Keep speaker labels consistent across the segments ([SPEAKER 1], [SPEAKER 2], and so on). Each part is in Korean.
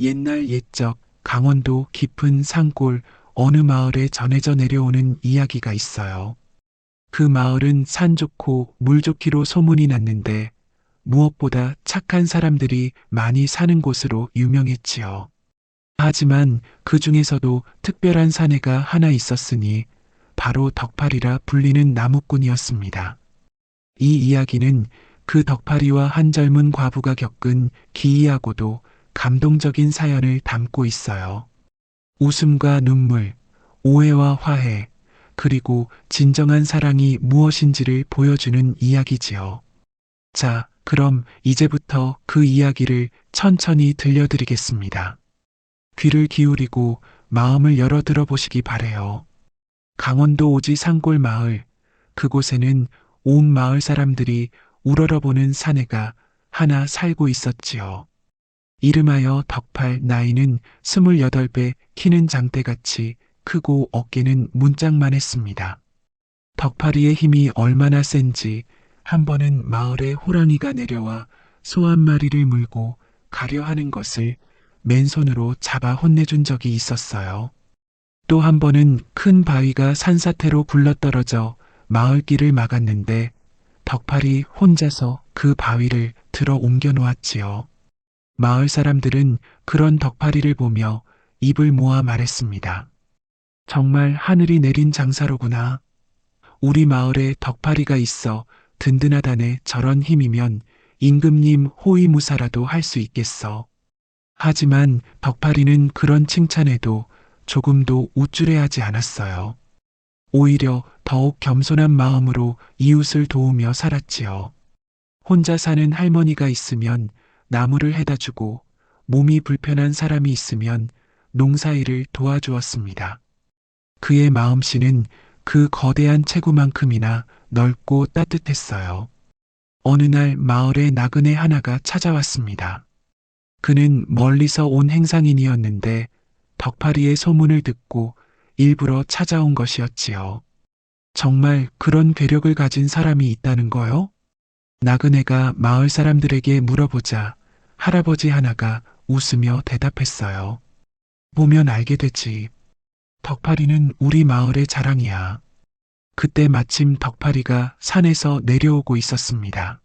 [SPEAKER 1] 옛날 옛적 강원도 깊은 산골 어느 마을에 전해져 내려오는 이야기가 있어요. 그 마을은 산 좋고 물 좋기로 소문이 났는데 무엇보다 착한 사람들이 많이 사는 곳으로 유명했지요. 하지만 그 중에서도 특별한 사내가 하나 있었으니 바로 덕팔이라 불리는 나무꾼이었습니다. 이 이야기는 그 덕팔이와 한 젊은 과부가 겪은 기이하고도 감동적인 사연을 담고 있어요. 웃음과 눈물, 오해와 화해, 그리고 진정한 사랑이 무엇인지를 보여주는 이야기지요. 자, 그럼 이제부터 그 이야기를 천천히 들려드리겠습니다. 귀를 기울이고 마음을 열어 들어보시기 바래요. 강원도 오지 산골 마을, 그곳에는 온 마을 사람들이 우러러보는 사내가 하나 살고 있었지요. 이름하여 덕팔, 나이는 28배, 키는 장대같이 크고 어깨는 문짝만했습니다. 덕팔이의 힘이 얼마나 센지 한 번은 마을에 호랑이가 내려와 소 한 마리를 물고 가려 하는 것을 맨손으로 잡아 혼내준 적이 있었어요. 또 한 번은 큰 바위가 산사태로 굴러떨어져 마을길을 막았는데 덕팔이 혼자서 그 바위를 들어 옮겨 놓았지요. 마을 사람들은 그런 덕팔이를 보며 입을 모아 말했습니다. 정말 하늘이 내린 장사로구나. 우리 마을에 덕팔이가 있어 든든하다네. 저런 힘이면 임금님 호위무사라도 할 수 있겠어. 하지만 덕팔이는 그런 칭찬에도 조금도 우쭐해하지 않았어요. 오히려 더욱 겸손한 마음으로 이웃을 도우며 살았지요. 혼자 사는 할머니가 있으면 나무를 해다 주고 몸이 불편한 사람이 있으면 농사일을 도와주었습니다. 그의 마음씨는 그 거대한 체구만큼이나 넓고 따뜻했어요. 어느 날 마을에 나그네 하나가 찾아왔습니다. 그는 멀리서 온 행상인이었는데 덕팔이의 소문을 듣고 일부러 찾아온 것이었지요. 정말 그런 괴력을 가진 사람이 있다는 거요? 나그네가 마을 사람들에게 물어보자 할아버지 하나가 웃으며 대답했어요. 보면 알게 되지. 덕팔이는 우리 마을의 자랑이야. 그때 마침 덕팔이가 산에서 내려오고 있었습니다.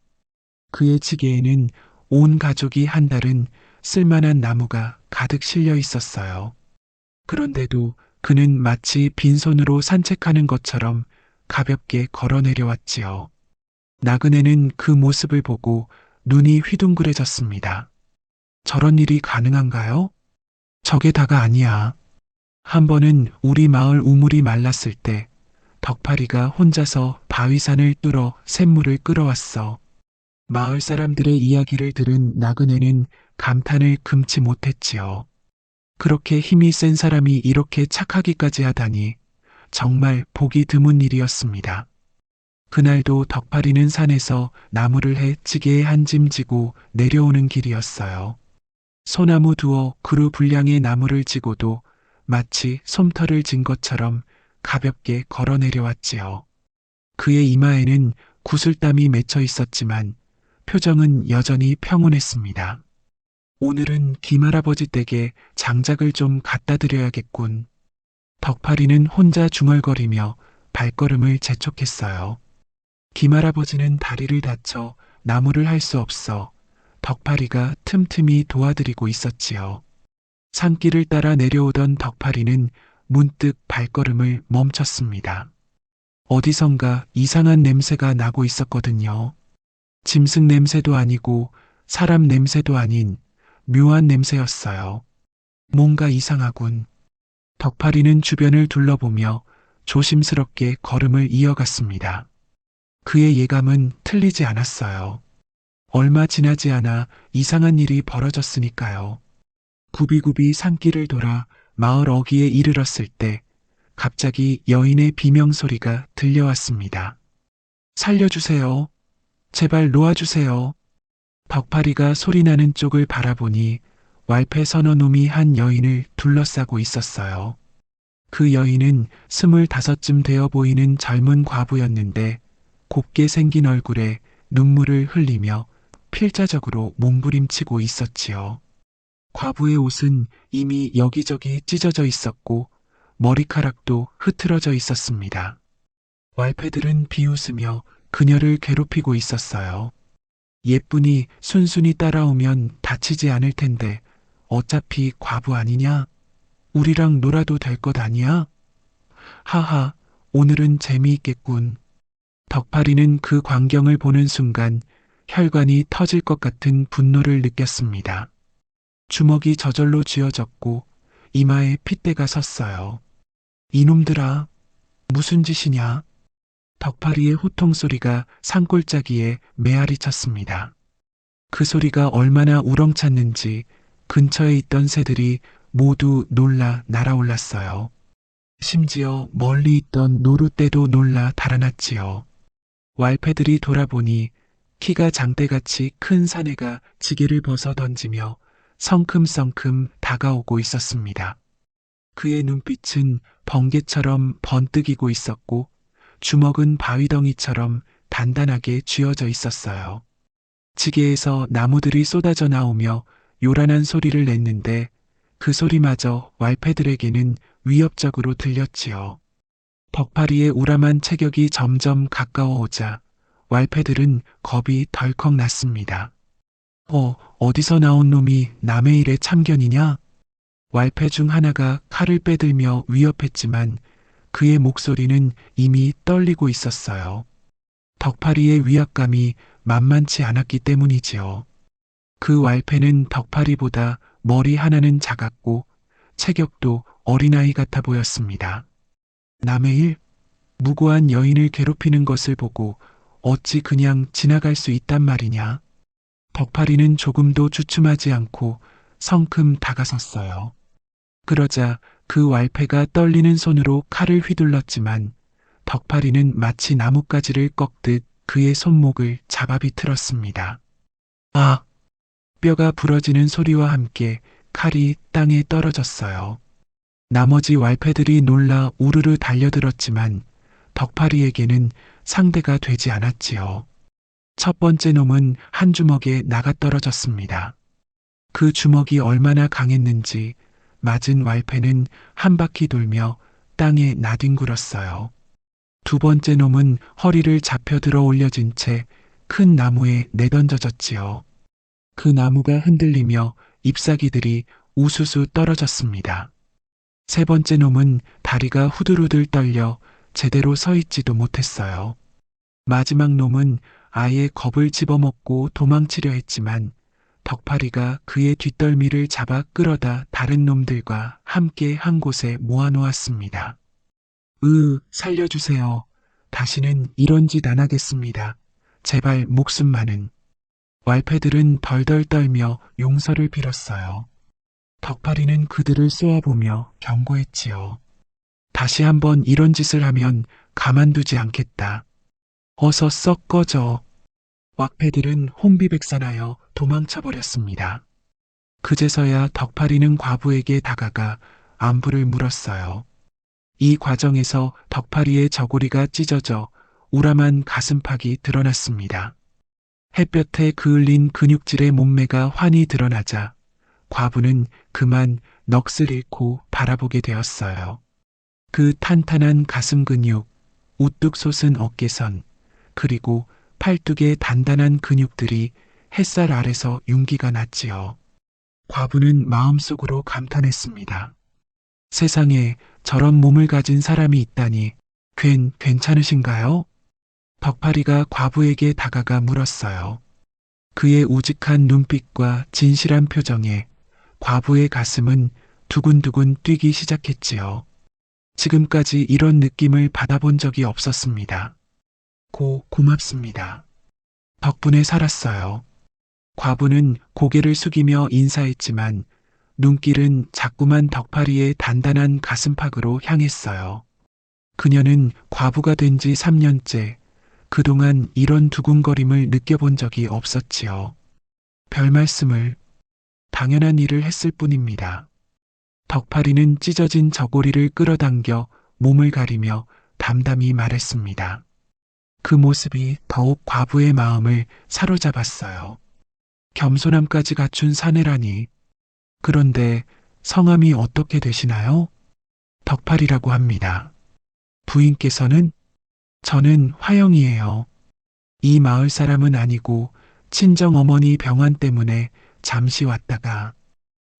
[SPEAKER 1] 그의 지게에는 온 가족이 한달은 쓸만한 나무가 가득 실려 있었어요. 그런데도 그는 마치 빈손으로 산책하는 것처럼 가볍게 걸어 내려왔지요. 나그네는 그 모습을 보고 눈이 휘둥그레졌습니다. 저런 일이 가능한가요? 저게 다가 아니야. 한 번은 우리 마을 우물이 말랐을 때 덕팔이가 혼자서 바위산을 뚫어 샘물을 끌어왔어. 마을 사람들의 이야기를 들은 나그네는 감탄을 금치 못했지요. 그렇게 힘이 센 사람이 이렇게 착하기까지 하다니 정말 보기 드문 일이었습니다. 그날도 덕팔이는 산에서 나무를 해 찌개에 한 짐 지고 내려오는 길이었어요. 소나무 두어 그루 분량의 나무를 지고도 마치 솜털을 진 것처럼 가볍게 걸어 내려왔지요. 그의 이마에는 구슬땀이 맺혀 있었지만 표정은 여전히 평온했습니다. 오늘은 김할아버지 댁에 장작을 좀 갖다 드려야겠군. 덕팔이는 혼자 중얼거리며 발걸음을 재촉했어요. 김할아버지는 다리를 다쳐 나무를 할 수 없어 덕팔이가 틈틈이 도와드리고 있었지요. 산길을 따라 내려오던 덕팔이는 문득 발걸음을 멈췄습니다. 어디선가 이상한 냄새가 나고 있었거든요. 짐승 냄새도 아니고 사람 냄새도 아닌 묘한 냄새였어요. 뭔가 이상하군. 덕팔이는 주변을 둘러보며 조심스럽게 걸음을 이어갔습니다. 그의 예감은 틀리지 않았어요. 얼마 지나지 않아 이상한 일이 벌어졌으니까요. 굽이굽이 산길을 돌아 마을 어귀에 이르렀을 때 갑자기 여인의 비명소리가 들려왔습니다. 살려주세요. 제발 놓아주세요. 덕팔이가 소리나는 쪽을 바라보니 왈패 서너 놈이 한 여인을 둘러싸고 있었어요. 그 여인은 25쯤 되어 보이는 젊은 과부였는데 곱게 생긴 얼굴에 눈물을 흘리며 필자적으로 몸부림치고 있었지요. 과부의 옷은 이미 여기저기 찢어져 있었고 머리카락도 흐트러져 있었습니다. 왈패들은 비웃으며 그녀를 괴롭히고 있었어요. 예쁜이 순순히 따라오면 다치지 않을 텐데 어차피 과부 아니냐? 우리랑 놀아도 될 것 아니야? 하하, 오늘은 재미있겠군. 덕파리는 그 광경을 보는 순간 혈관이 터질 것 같은 분노를 느꼈습니다. 주먹이 저절로 쥐어졌고 이마에 핏대가 섰어요. 이놈들아, 무슨 짓이냐? 덕파리의 호통 소리가 산골짜기에 메아리 쳤습니다. 그 소리가 얼마나 우렁찼는지 근처에 있던 새들이 모두 놀라 날아올랐어요. 심지어 멀리 있던 노루떼도 놀라 달아났지요. 왈패들이 돌아보니 키가 장대같이 큰 사내가 지게를 벗어 던지며 성큼성큼 다가오고 있었습니다. 그의 눈빛은 번개처럼 번뜩이고 있었고 주먹은 바위덩이처럼 단단하게 쥐어져 있었어요. 지게에서 나무들이 쏟아져 나오며 요란한 소리를 냈는데 그 소리마저 왈패들에게는 위협적으로 들렸지요. 덕파리의 우람한 체격이 점점 가까워오자 왈패들은 겁이 덜컥 났습니다. 어디서 나온 놈이 남의 일에 참견이냐? 왈패 중 하나가 칼을 빼들며 위협했지만 그의 목소리는 이미 떨리고 있었어요. 덕파리의 위압감이 만만치 않았기 때문이지요. 그 왈패는 덕파리보다 머리 하나는 작았고 체격도 어린아이 같아 보였습니다. 남의 일? 무고한 여인을 괴롭히는 것을 보고 어찌 그냥 지나갈 수 있단 말이냐? 덕파리는 조금도 주춤하지 않고 성큼 다가섰어요. 그러자 그 왈패가 떨리는 손으로 칼을 휘둘렀지만 덕파리는 마치 나뭇가지를 꺾듯 그의 손목을 잡아 비틀었습니다. 아! 뼈가 부러지는 소리와 함께 칼이 땅에 떨어졌어요. 나머지 왈패들이 놀라 우르르 달려들었지만 덕파리에게는 상대가 되지 않았지요. 첫 번째 놈은 한 주먹에 나가떨어졌습니다. 그 주먹이 얼마나 강했는지 맞은 왈패는 한 바퀴 돌며 땅에 나뒹굴었어요. 두 번째 놈은 허리를 잡혀 들어 올려진 채 큰 나무에 내던져졌지요. 그 나무가 흔들리며 잎사귀들이 우수수 떨어졌습니다. 세 번째 놈은 다리가 후들후들 떨려 제대로 서 있지도 못했어요. 마지막 놈은 아예 겁을 집어먹고 도망치려 했지만 덕파리가 그의 뒷덜미를 잡아 끌어다 다른 놈들과 함께 한 곳에 모아놓았습니다. 살려주세요. 다시는 이런 짓 안 하겠습니다. 제발 목숨만은. 왈패들은 덜덜 떨며 용서를 빌었어요. 덕파리는 그들을 쏘아보며 경고했지요. 다시 한번 이런 짓을 하면 가만두지 않겠다. 어서 썩 꺼져. 왁패들은 혼비백산하여 도망쳐버렸습니다. 그제서야 덕파리는 과부에게 다가가 안부를 물었어요. 이 과정에서 덕파리의 저고리가 찢어져 우람한 가슴팍이 드러났습니다. 햇볕에 그을린 근육질의 몸매가 환히 드러나자 과부는 그만 넋을 잃고 바라보게 되었어요. 그 탄탄한 가슴 근육, 우뚝 솟은 어깨선, 그리고 팔뚝의 단단한 근육들이 햇살 아래서 윤기가 났지요. 과부는 마음속으로 감탄했습니다. 세상에 저런 몸을 가진 사람이 있다니 괜찮으신가요? 덕파리가 과부에게 다가가 물었어요. 그의 우직한 눈빛과 진실한 표정에 과부의 가슴은 두근두근 뛰기 시작했지요. 지금까지 이런 느낌을 받아본 적이 없었습니다. 고맙습니다. 덕분에 살았어요. 과부는 고개를 숙이며 인사했지만 눈길은 자꾸만 덕파리의 단단한 가슴팍으로 향했어요. 그녀는 과부가 된 지 3년째 그동안 이런 두근거림을 느껴본 적이 없었지요. 별 말씀을. 당연한 일을 했을 뿐입니다. 덕파리는 찢어진 저고리를 끌어당겨 몸을 가리며 담담히 말했습니다. 그 모습이 더욱 과부의 마음을 사로잡았어요. 겸손함까지 갖춘 사내라니. 그런데 성함이 어떻게 되시나요? 덕팔이라고 합니다. 부인께서는 저는 화영이에요. 이 마을 사람은 아니고 친정 어머니 병환 때문에 잠시 왔다가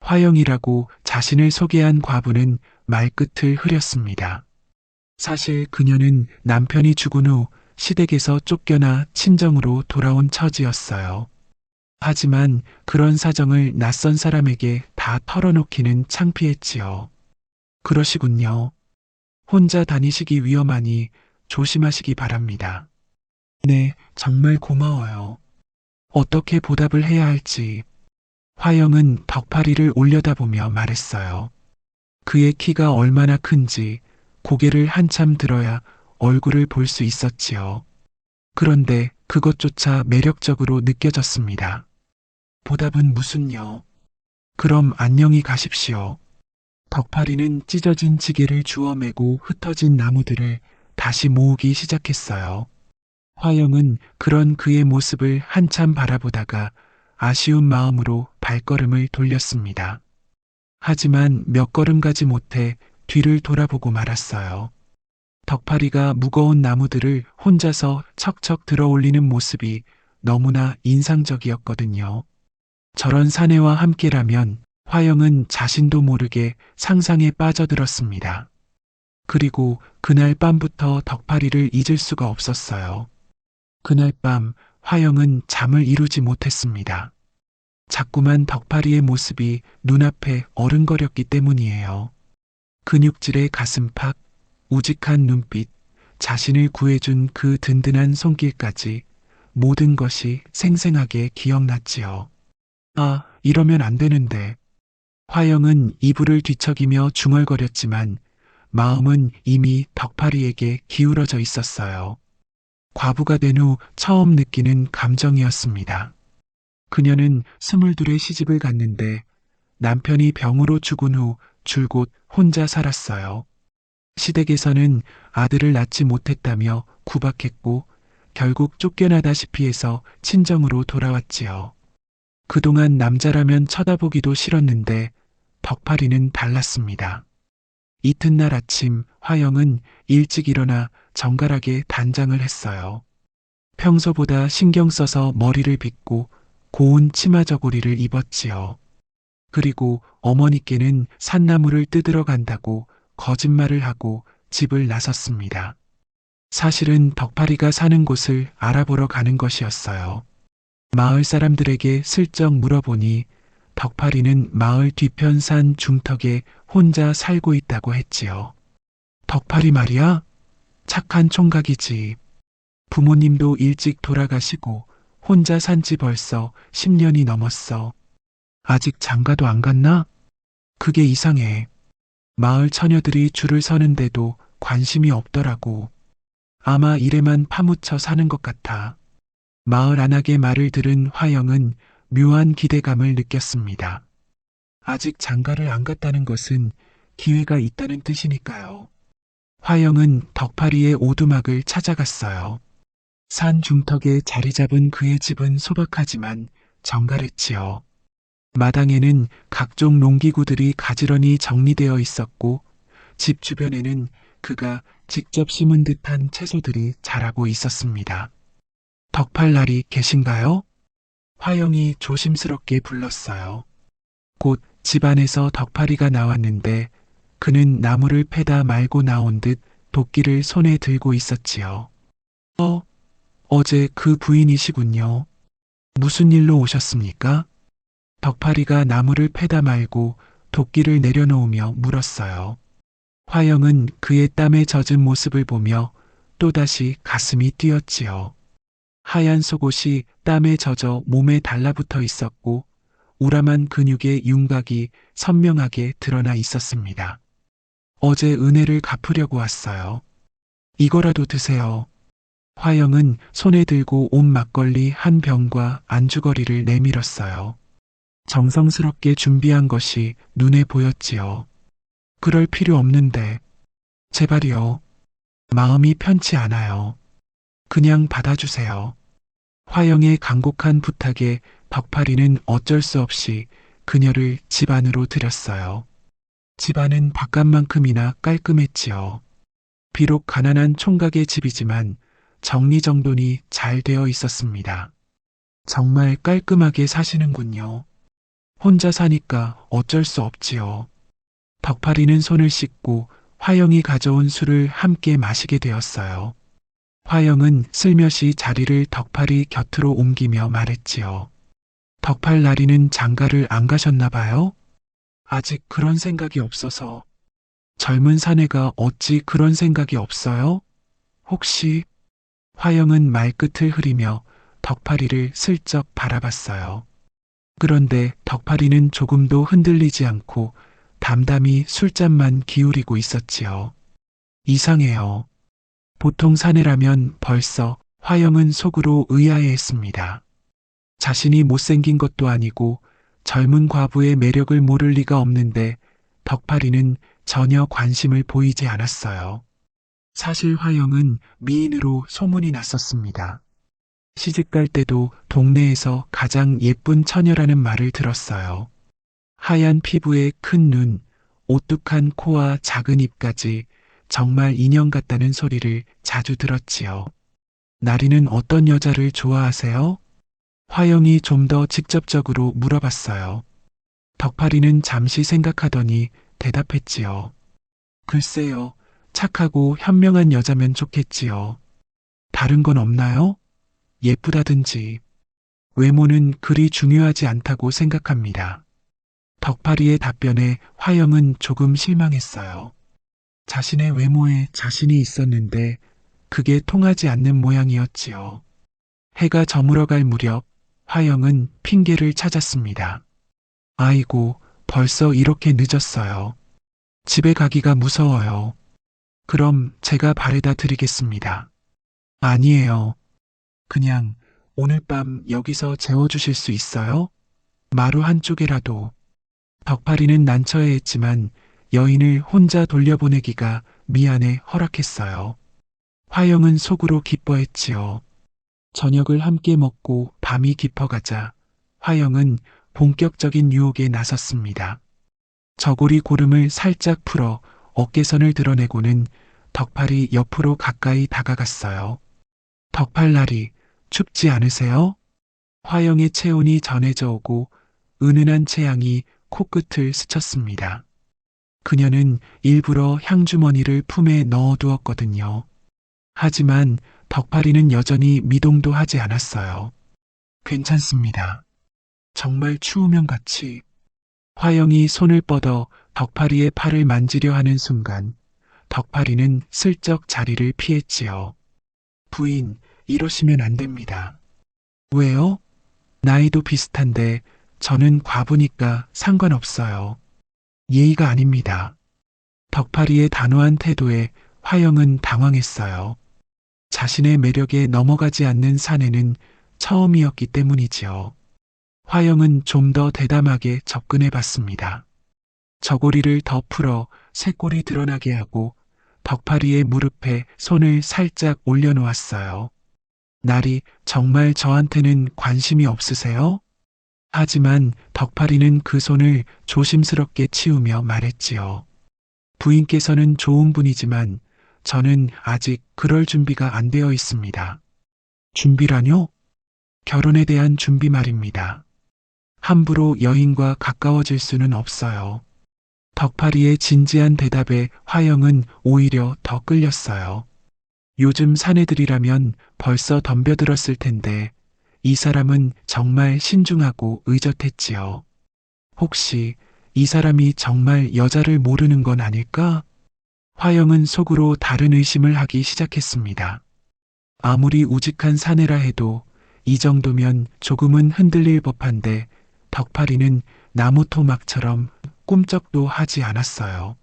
[SPEAKER 1] 화영이라고 자신을 소개한 과부는 말끝을 흐렸습니다. 사실 그녀는 남편이 죽은 후 시댁에서 쫓겨나 친정으로 돌아온 처지였어요. 하지만 그런 사정을 낯선 사람에게 다 털어놓기는 창피했지요. 그러시군요. 혼자 다니시기 위험하니 조심하시기 바랍니다. 네, 정말 고마워요. 어떻게 보답을 해야 할지. 화영은 덕파리를 올려다보며 말했어요. 그의 키가 얼마나 큰지 고개를 한참 들어야 얼굴을 볼 수 있었지요. 그런데 그것조차 매력적으로 느껴졌습니다. 보답은 무슨요? 그럼 안녕히 가십시오. 덕파리는 찢어진 지게를 주워 매고 흩어진 나무들을 다시 모으기 시작했어요. 화영은 그런 그의 모습을 한참 바라보다가 아쉬운 마음으로 발걸음을 돌렸습니다. 하지만 몇 걸음 가지 못해 뒤를 돌아보고 말았어요. 덕파리가 무거운 나무들을 혼자서 척척 들어 올리는 모습이 너무나 인상적이었거든요. 저런 사내와 함께라면 화영은 자신도 모르게 상상에 빠져들었습니다. 그리고 그날 밤부터 덕파리를 잊을 수가 없었어요. 그날 밤 화영은 잠을 이루지 못했습니다. 자꾸만 덕파리의 모습이 눈앞에 어른거렸기 때문이에요. 근육질의 가슴팍, 우직한 눈빛, 자신을 구해준 그 든든한 손길까지 모든 것이 생생하게 기억났지요. 아, 이러면 안 되는데. 화영은 이불을 뒤척이며 중얼거렸지만 마음은 이미 덕파리에게 기울어져 있었어요. 과부가 된 후 처음 느끼는 감정이었습니다. 그녀는 22에 시집을 갔는데 남편이 병으로 죽은 후 줄곧 혼자 살았어요. 시댁에서는 아들을 낳지 못했다며 구박했고 결국 쫓겨나다시피 해서 친정으로 돌아왔지요. 그동안 남자라면 쳐다보기도 싫었는데 덕파리는 달랐습니다. 이튿날 아침 화영은 일찍 일어나 정갈하게 단장을 했어요. 평소보다 신경 써서 머리를 빗고 고운 치마 저고리를 입었지요. 그리고 어머니께는 산나물을 뜯으러 간다고 거짓말을 하고 집을 나섰습니다. 사실은 덕파리가 사는 곳을 알아보러 가는 것이었어요. 마을 사람들에게 슬쩍 물어보니 덕파리는 마을 뒤편 산 중턱에 혼자 살고 있다고 했지요. 덕파리 말이야? 착한 총각이지. 부모님도 일찍 돌아가시고 혼자 산지 벌써 10년이 넘었어. 아직 장가도 안 갔나? 그게 이상해. 마을 처녀들이 줄을 서는데도 관심이 없더라고. 아마 일에만 파묻혀 사는 것 같아. 마을 안악의 말을 들은 화영은 묘한 기대감을 느꼈습니다. 아직 장가를 안 갔다는 것은 기회가 있다는 뜻이니까요. 화영은 덕파리의 오두막을 찾아갔어요. 산 중턱에 자리 잡은 그의 집은 소박하지만 정갈했지요. 마당에는 각종 농기구들이 가지런히 정리되어 있었고 집 주변에는 그가 직접 심은 듯한 채소들이 자라고 있었습니다. 덕팔날이 계신가요? 화영이 조심스럽게 불렀어요. 곧 집안에서 덕파리가 나왔는데 그는 나무를 패다 말고 나온 듯 도끼를 손에 들고 있었지요. 어제 그 부인이시군요. 무슨 일로 오셨습니까? 덕파리가 나무를 패다 말고 도끼를 내려놓으며 물었어요. 화영은 그의 땀에 젖은 모습을 보며 또다시 가슴이 뛰었지요. 하얀 속옷이 땀에 젖어 몸에 달라붙어 있었고 우람한 근육의 윤곽이 선명하게 드러나 있었습니다. 어제 은혜를 갚으려고 왔어요. 이거라도 드세요. 화영은 손에 들고 온 막걸리 한 병과 안주거리를 내밀었어요. 정성스럽게 준비한 것이 눈에 보였지요. 그럴 필요 없는데. 제발이요. 마음이 편치 않아요. 그냥 받아주세요. 화영의 간곡한 부탁에 덕파리는 어쩔 수 없이 그녀를 집 안으로 들였어요. 집 안은 바깥만큼이나 깔끔했지요. 비록 가난한 총각의 집이지만 정리정돈이 잘 되어 있었습니다. 정말 깔끔하게 사시는군요. 혼자 사니까 어쩔 수 없지요. 덕팔이는 손을 씻고 화영이 가져온 술을 함께 마시게 되었어요. 화영은 슬며시 자리를 덕팔이 곁으로 옮기며 말했지요. 덕팔 나리는 장가를 안 가셨나 봐요? 아직 그런 생각이 없어서. 젊은 사내가 어찌 그런 생각이 없어요? 혹시? 화영은 말끝을 흐리며 덕팔이를 슬쩍 바라봤어요. 그런데 덕팔이는 조금도 흔들리지 않고 담담히 술잔만 기울이고 있었지요. 이상해요. 보통 사내라면 벌써 화영은 속으로 의아해했습니다. 자신이 못생긴 것도 아니고 젊은 과부의 매력을 모를 리가 없는데 덕팔이는 전혀 관심을 보이지 않았어요. 사실 화영은 미인으로 소문이 났었습니다. 시집갈 때도 동네에서 가장 예쁜 처녀라는 말을 들었어요. 하얀 피부에 큰 눈, 오뚝한 코와 작은 입까지 정말 인형 같다는 소리를 자주 들었지요. 나리는 어떤 여자를 좋아하세요? 화영이 좀 더 직접적으로 물어봤어요. 덕팔이는 잠시 생각하더니 대답했지요. 글쎄요, 착하고 현명한 여자면 좋겠지요. 다른 건 없나요? 예쁘다든지. 외모는 그리 중요하지 않다고 생각합니다. 덕팔이의 답변에 화영은 조금 실망했어요. 자신의 외모에 자신이 있었는데 그게 통하지 않는 모양이었지요. 해가 저물어갈 무렵 화영은 핑계를 찾았습니다. 아이고, 벌써 이렇게 늦었어요. 집에 가기가 무서워요. 그럼 제가 바래다 드리겠습니다. 아니에요. 그냥 오늘 밤 여기서 재워주실 수 있어요? 마루 한쪽이라도. 덕팔이는 난처해했지만 여인을 혼자 돌려보내기가 미안해 허락했어요. 화영은 속으로 기뻐했지요. 저녁을 함께 먹고 밤이 깊어가자 화영은 본격적인 유혹에 나섰습니다. 저고리 고름을 살짝 풀어 어깨선을 드러내고는 덕팔이 옆으로 가까이 다가갔어요. 덕팔나리, 춥지 않으세요? 화영의 체온이 전해져 오고 은은한 체향이 코끝을 스쳤습니다. 그녀는 일부러 향주머니를 품에 넣어두었거든요. 하지만 덕팔이는 여전히 미동도 하지 않았어요. 괜찮습니다. 정말 추우면 같이. 화영이 손을 뻗어 덕팔이의 팔을 만지려 하는 순간 덕팔이는 슬쩍 자리를 피했지요. 부인, 이러시면 안 됩니다. 왜요? 나이도 비슷한데 저는 과부니까 상관없어요. 예의가 아닙니다. 덕팔이의 단호한 태도에 화영은 당황했어요. 자신의 매력에 넘어가지 않는 사내는 처음이었기 때문이지요. 화영은 좀 더 대담하게 접근해 봤습니다. 저고리를 더 풀어 쇄골이 드러나게 하고 덕팔이의 무릎에 손을 살짝 올려놓았어요. 나리, 정말 저한테는 관심이 없으세요? 하지만 덕팔이는 그 손을 조심스럽게 치우며 말했지요. 부인께서는 좋은 분이지만 저는 아직 그럴 준비가 안 되어 있습니다. 준비라뇨? 결혼에 대한 준비 말입니다. 함부로 여인과 가까워질 수는 없어요. 덕팔이의 진지한 대답에 화영은 오히려 더 끌렸어요. 요즘 사내들이라면 벌써 덤벼들었을 텐데 이 사람은 정말 신중하고 의젓했지요. 혹시 이 사람이 정말 여자를 모르는 건 아닐까? 화영은 속으로 다른 의심을 하기 시작했습니다. 아무리 우직한 사내라 해도 이 정도면 조금은 흔들릴 법한데 덕팔이는 나무 토막처럼 꿈쩍도 하지 않았어요.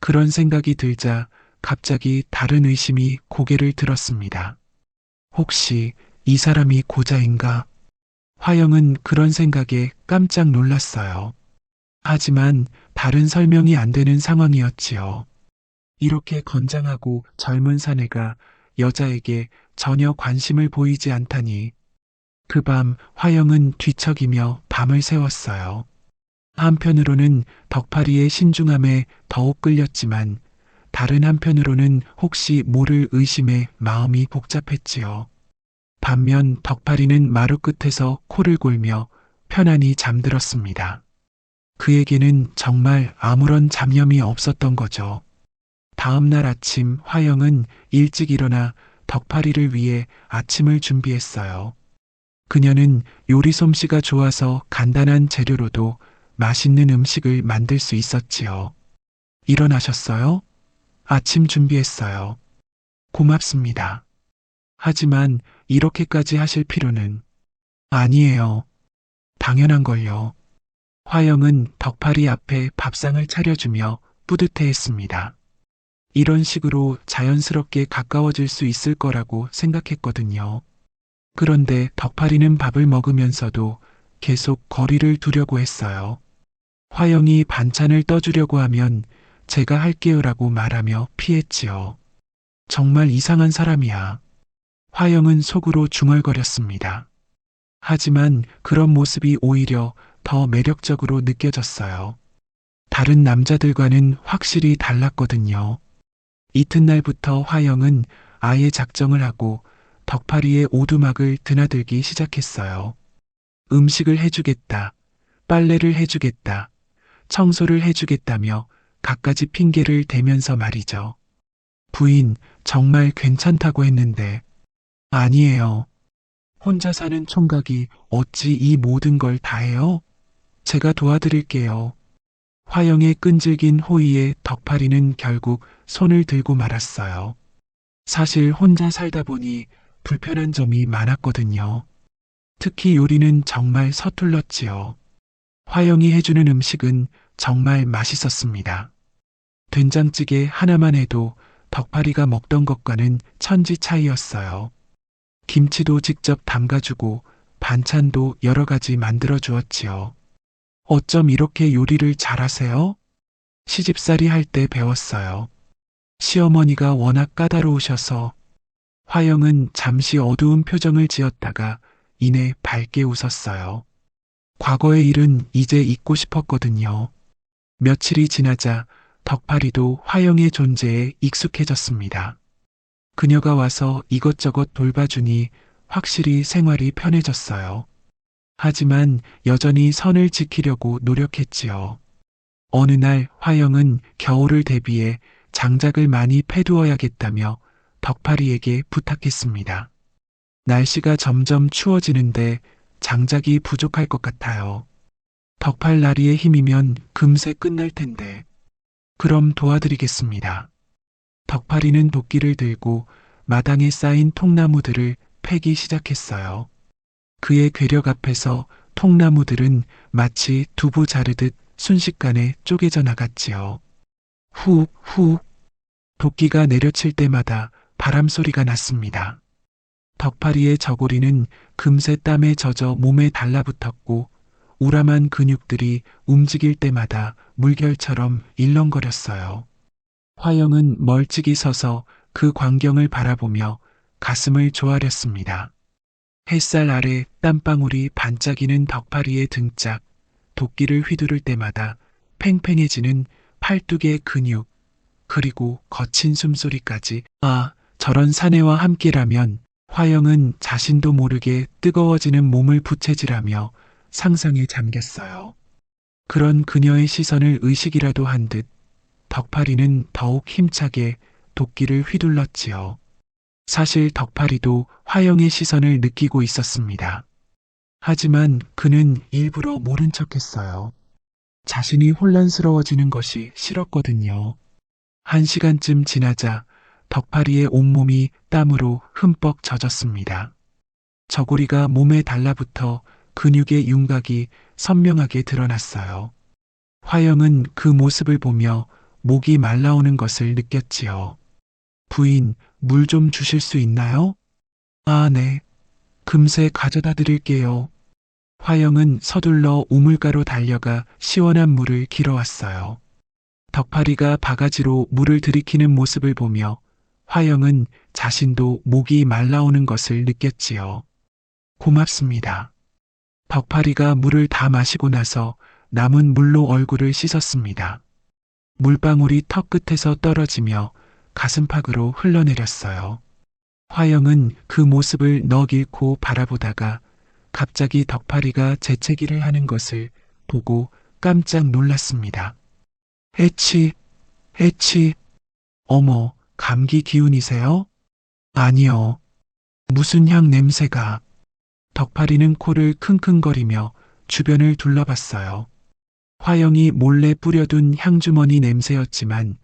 [SPEAKER 1] 그런 생각이 들자 갑자기 다른 의심이 고개를 들었습니다. 혹시 이 사람이 고자인가? 화영은 그런 생각에 깜짝 놀랐어요. 하지만 다른 설명이 안 되는 상황이었지요. 이렇게 건장하고 젊은 사내가 여자에게 전혀 관심을 보이지 않다니. 그 밤 화영은 뒤척이며 밤을 새웠어요. 한편으로는 덕파리의 신중함에 더욱 끌렸지만 다른 한편으로는 혹시 모를 의심에 마음이 복잡했지요. 반면 덕파리는 마루 끝에서 코를 골며 편안히 잠들었습니다. 그에게는 정말 아무런 잡념이 없었던 거죠. 다음 날 아침 화영은 일찍 일어나 덕파리를 위해 아침을 준비했어요. 그녀는 요리 솜씨가 좋아서 간단한 재료로도 맛있는 음식을 만들 수 있었지요. 일어나셨어요? 아침 준비했어요. 고맙습니다. 하지만 이렇게까지 하실 필요는 아니에요. 당연한 걸요. 화영은 덕파리 앞에 밥상을 차려주며 뿌듯해했습니다. 이런 식으로 자연스럽게 가까워질 수 있을 거라고 생각했거든요. 그런데 덕파리는 밥을 먹으면서도 계속 거리를 두려고 했어요. 화영이 반찬을 떠주려고 하면 제가 할게요라고 말하며 피했지요. 정말 이상한 사람이야. 화영은 속으로 중얼거렸습니다. 하지만 그런 모습이 오히려 더 매력적으로 느껴졌어요. 다른 남자들과는 확실히 달랐거든요. 이튿날부터 화영은 아예 작정을 하고 덕파리의 오두막을 드나들기 시작했어요. 음식을 해주겠다, 빨래를 해주겠다, 청소를 해주겠다며 갖가지 핑계를 대면서 말이죠. 부인, 정말 괜찮다고 했는데. 아니에요. 혼자 사는 총각이 어찌 이 모든 걸 다 해요? 제가 도와드릴게요. 화영의 끈질긴 호의에 덕파리는 결국 손을 들고 말았어요. 사실 혼자 살다 보니 불편한 점이 많았거든요. 특히 요리는 정말 서툴렀지요. 화영이 해주는 음식은 정말 맛있었습니다. 된장찌개 하나만 해도 덕파리가 먹던 것과는 천지 차이였어요. 김치도 직접 담가주고 반찬도 여러 가지 만들어 주었지요. 어쩜 이렇게 요리를 잘하세요? 시집살이 할 때 배웠어요. 시어머니가 워낙 까다로우셔서. 화영은 잠시 어두운 표정을 지었다가 이내 밝게 웃었어요. 과거의 일은 이제 잊고 싶었거든요. 며칠이 지나자 덕파리도 화영의 존재에 익숙해졌습니다. 그녀가 와서 이것저것 돌봐주니 확실히 생활이 편해졌어요. 하지만 여전히 선을 지키려고 노력했지요. 어느 날 화영은 겨울을 대비해 장작을 많이 패두어야겠다며 덕파리에게 부탁했습니다. 날씨가 점점 추워지는데 장작이 부족할 것 같아요. 덕팔나리의 힘이면 금세 끝날 텐데. 그럼 도와드리겠습니다. 덕파리는 도끼를 들고 마당에 쌓인 통나무들을 패기 시작했어요. 그의 괴력 앞에서 통나무들은 마치 두부 자르듯 순식간에 쪼개져 나갔지요. 후, 후. 도끼가 내려칠 때마다 바람 소리가 났습니다. 덕파리의 저고리는 금세 땀에 젖어 몸에 달라붙었고 우람한 근육들이 움직일 때마다 물결처럼 일렁거렸어요. 화영은 멀찍이 서서 그 광경을 바라보며 가슴을 조아렸습니다. 햇살 아래 땀방울이 반짝이는 덕파리의 등짝, 도끼를 휘두를 때마다 팽팽해지는 팔뚝의 근육, 그리고 거친 숨소리까지. 아, 저런 사내와 함께라면 화영은 자신도 모르게 뜨거워지는 몸을 부채질하며 상상에 잠겼어요. 그런 그녀의 시선을 의식이라도 한 듯 덕파리는 더욱 힘차게 도끼를 휘둘렀지요. 사실 덕파리도 화영의 시선을 느끼고 있었습니다. 하지만 그는 일부러 모른 척했어요. 자신이 혼란스러워지는 것이 싫었거든요. 1시간쯤 지나자 덕파리의 온몸이 땀으로 흠뻑 젖었습니다. 저고리가 몸에 달라붙어 근육의 윤곽이 선명하게 드러났어요. 화영은 그 모습을 보며 목이 말라오는 것을 느꼈지요. 부인, 물 좀 주실 수 있나요? 아, 네. 금세 가져다 드릴게요. 화영은 서둘러 우물가로 달려가 시원한 물을 길어왔어요. 덕파리가 바가지로 물을 들이키는 모습을 보며 화영은 자신도 목이 말라오는 것을 느꼈지요. 고맙습니다. 덕파리가 물을 다 마시고 나서 남은 물로 얼굴을 씻었습니다. 물방울이 턱 끝에서 떨어지며 가슴팍으로 흘러내렸어요. 화영은 그 모습을 넋 잃고 바라보다가 갑자기 덕파리가 재채기를 하는 것을 보고 깜짝 놀랐습니다. 에치, 에치, 어머, 감기 기운이세요? 아니요. 무슨 향 냄새가. 덕파리는 코를 킁킁거리며 주변을 둘러봤어요. 화영이 몰래 뿌려둔 향주머니 냄새였지만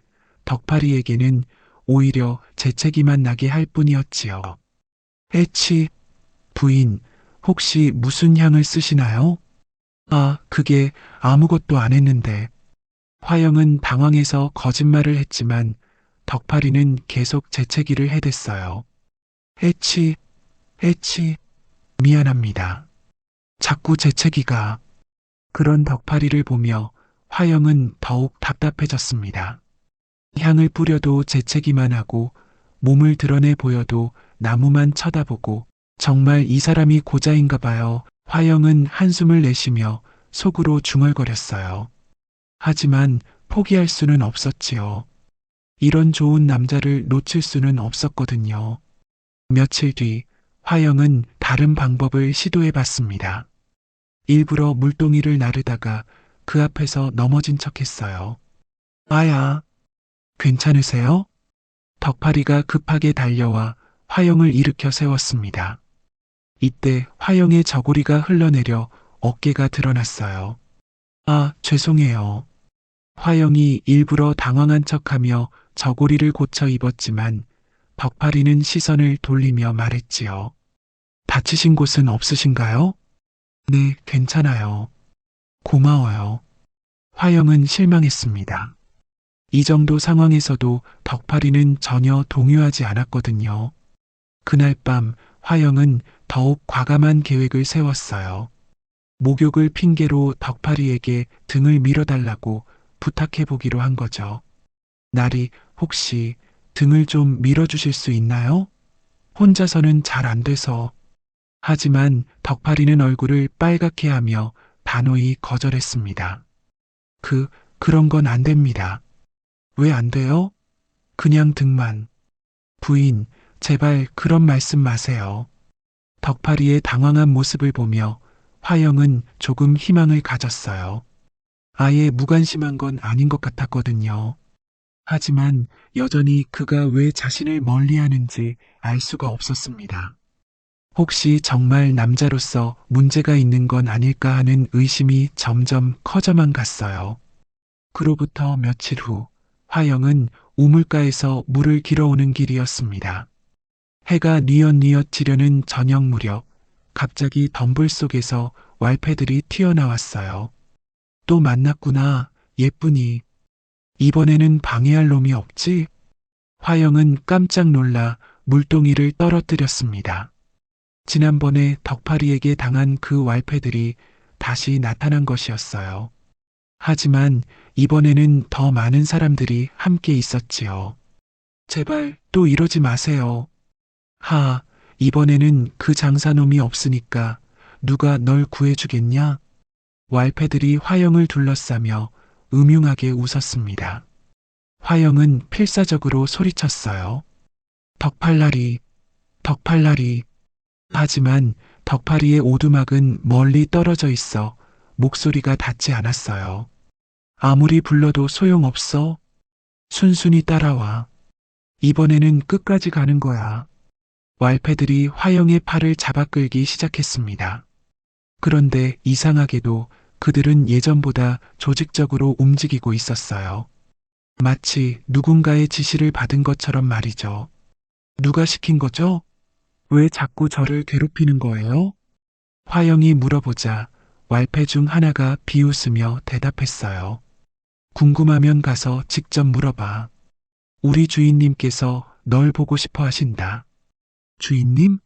[SPEAKER 1] 덕파리에게는 오히려 재채기만 나게 할 뿐이었지요. 에치, 부인, 혹시 무슨 향을 쓰시나요? 아, 그게 아무것도 안 했는데. 화영은 당황해서 거짓말을 했지만 덕파리는 계속 재채기를 해댔어요. 에치, 에치, 미안합니다. 자꾸 재채기가. 그런 덕파리를 보며 화영은 더욱 답답해졌습니다. 향을 뿌려도 재채기만 하고 몸을 드러내 보여도 나무만 쳐다보고 정말 이 사람이 고자인가 봐요. 화영은 한숨을 내쉬며 속으로 중얼거렸어요. 하지만 포기할 수는 없었지요. 이런 좋은 남자를 놓칠 수는 없었거든요. 며칠 뒤 화영은 다른 방법을 시도해 봤습니다. 일부러 물동이를 나르다가 그 앞에서 넘어진 척 했어요. 아야, 괜찮으세요? 덕파리가 급하게 달려와 화영을 일으켜 세웠습니다. 이때 화영의 저고리가 흘러내려 어깨가 드러났어요. 아, 죄송해요. 화영이 일부러 당황한 척하며 저고리를 고쳐 입었지만 덕파리는 시선을 돌리며 말했지요. 다치신 곳은 없으신가요? 네, 괜찮아요. 고마워요. 화영은 실망했습니다. 이 정도 상황에서도 덕파리는 전혀 동요하지 않았거든요. 그날 밤 화영은 더욱 과감한 계획을 세웠어요. 목욕을 핑계로 덕파리에게 등을 밀어달라고 부탁해 보기로 한 거죠. 날이 혹시 등을 좀 밀어주실 수 있나요? 혼자서는 잘 안 돼서. 하지만 덕파리는 얼굴을 빨갛게 하며 단호히 거절했습니다. 그런 건 안 됩니다. 왜 안 돼요? 그냥 등만. 부인, 제발 그런 말씀 마세요. 덕파리의 당황한 모습을 보며 화영은 조금 희망을 가졌어요. 아예 무관심한 건 아닌 것 같았거든요. 하지만 여전히 그가 왜 자신을 멀리하는지 알 수가 없었습니다. 혹시 정말 남자로서 문제가 있는 건 아닐까 하는 의심이 점점 커져만 갔어요. 그로부터 며칠 후 화영은 우물가에서 물을 길어오는 길이었습니다. 해가 뉘엿뉘엿 지려는 저녁 무렵 갑자기 덤불 속에서 왈패들이 튀어나왔어요. 또 만났구나, 예쁘니. 이번에는 방해할 놈이 없지? 화영은 깜짝 놀라 물동이를 떨어뜨렸습니다. 지난번에 덕파리에게 당한 그 왈패들이 다시 나타난 것이었어요. 하지만 이번에는 더 많은 사람들이 함께 있었지요. 제발 또 이러지 마세요. 이번에는 그 장사놈이 없으니까 누가 널 구해주겠냐? 왈패들이 화영을 둘러싸며 음흉하게 웃었습니다. 화영은 필사적으로 소리쳤어요. 덕팔라리, 덕팔라리. 하지만 덕파리의 오두막은 멀리 떨어져 있어 목소리가 닿지 않았어요. 아무리 불러도 소용없어. 순순히 따라와. 이번에는 끝까지 가는 거야. 왈패들이 화영의 팔을 잡아 끌기 시작했습니다. 그런데 이상하게도 그들은 예전보다 조직적으로 움직이고 있었어요. 마치 누군가의 지시를 받은 것처럼 말이죠. 누가 시킨 거죠? 왜 자꾸 저를 괴롭히는 거예요? 화영이 물어보자 왈패 중 하나가 비웃으며 대답했어요. 궁금하면 가서 직접 물어봐. 우리 주인님께서 널 보고 싶어 하신다. 주인님?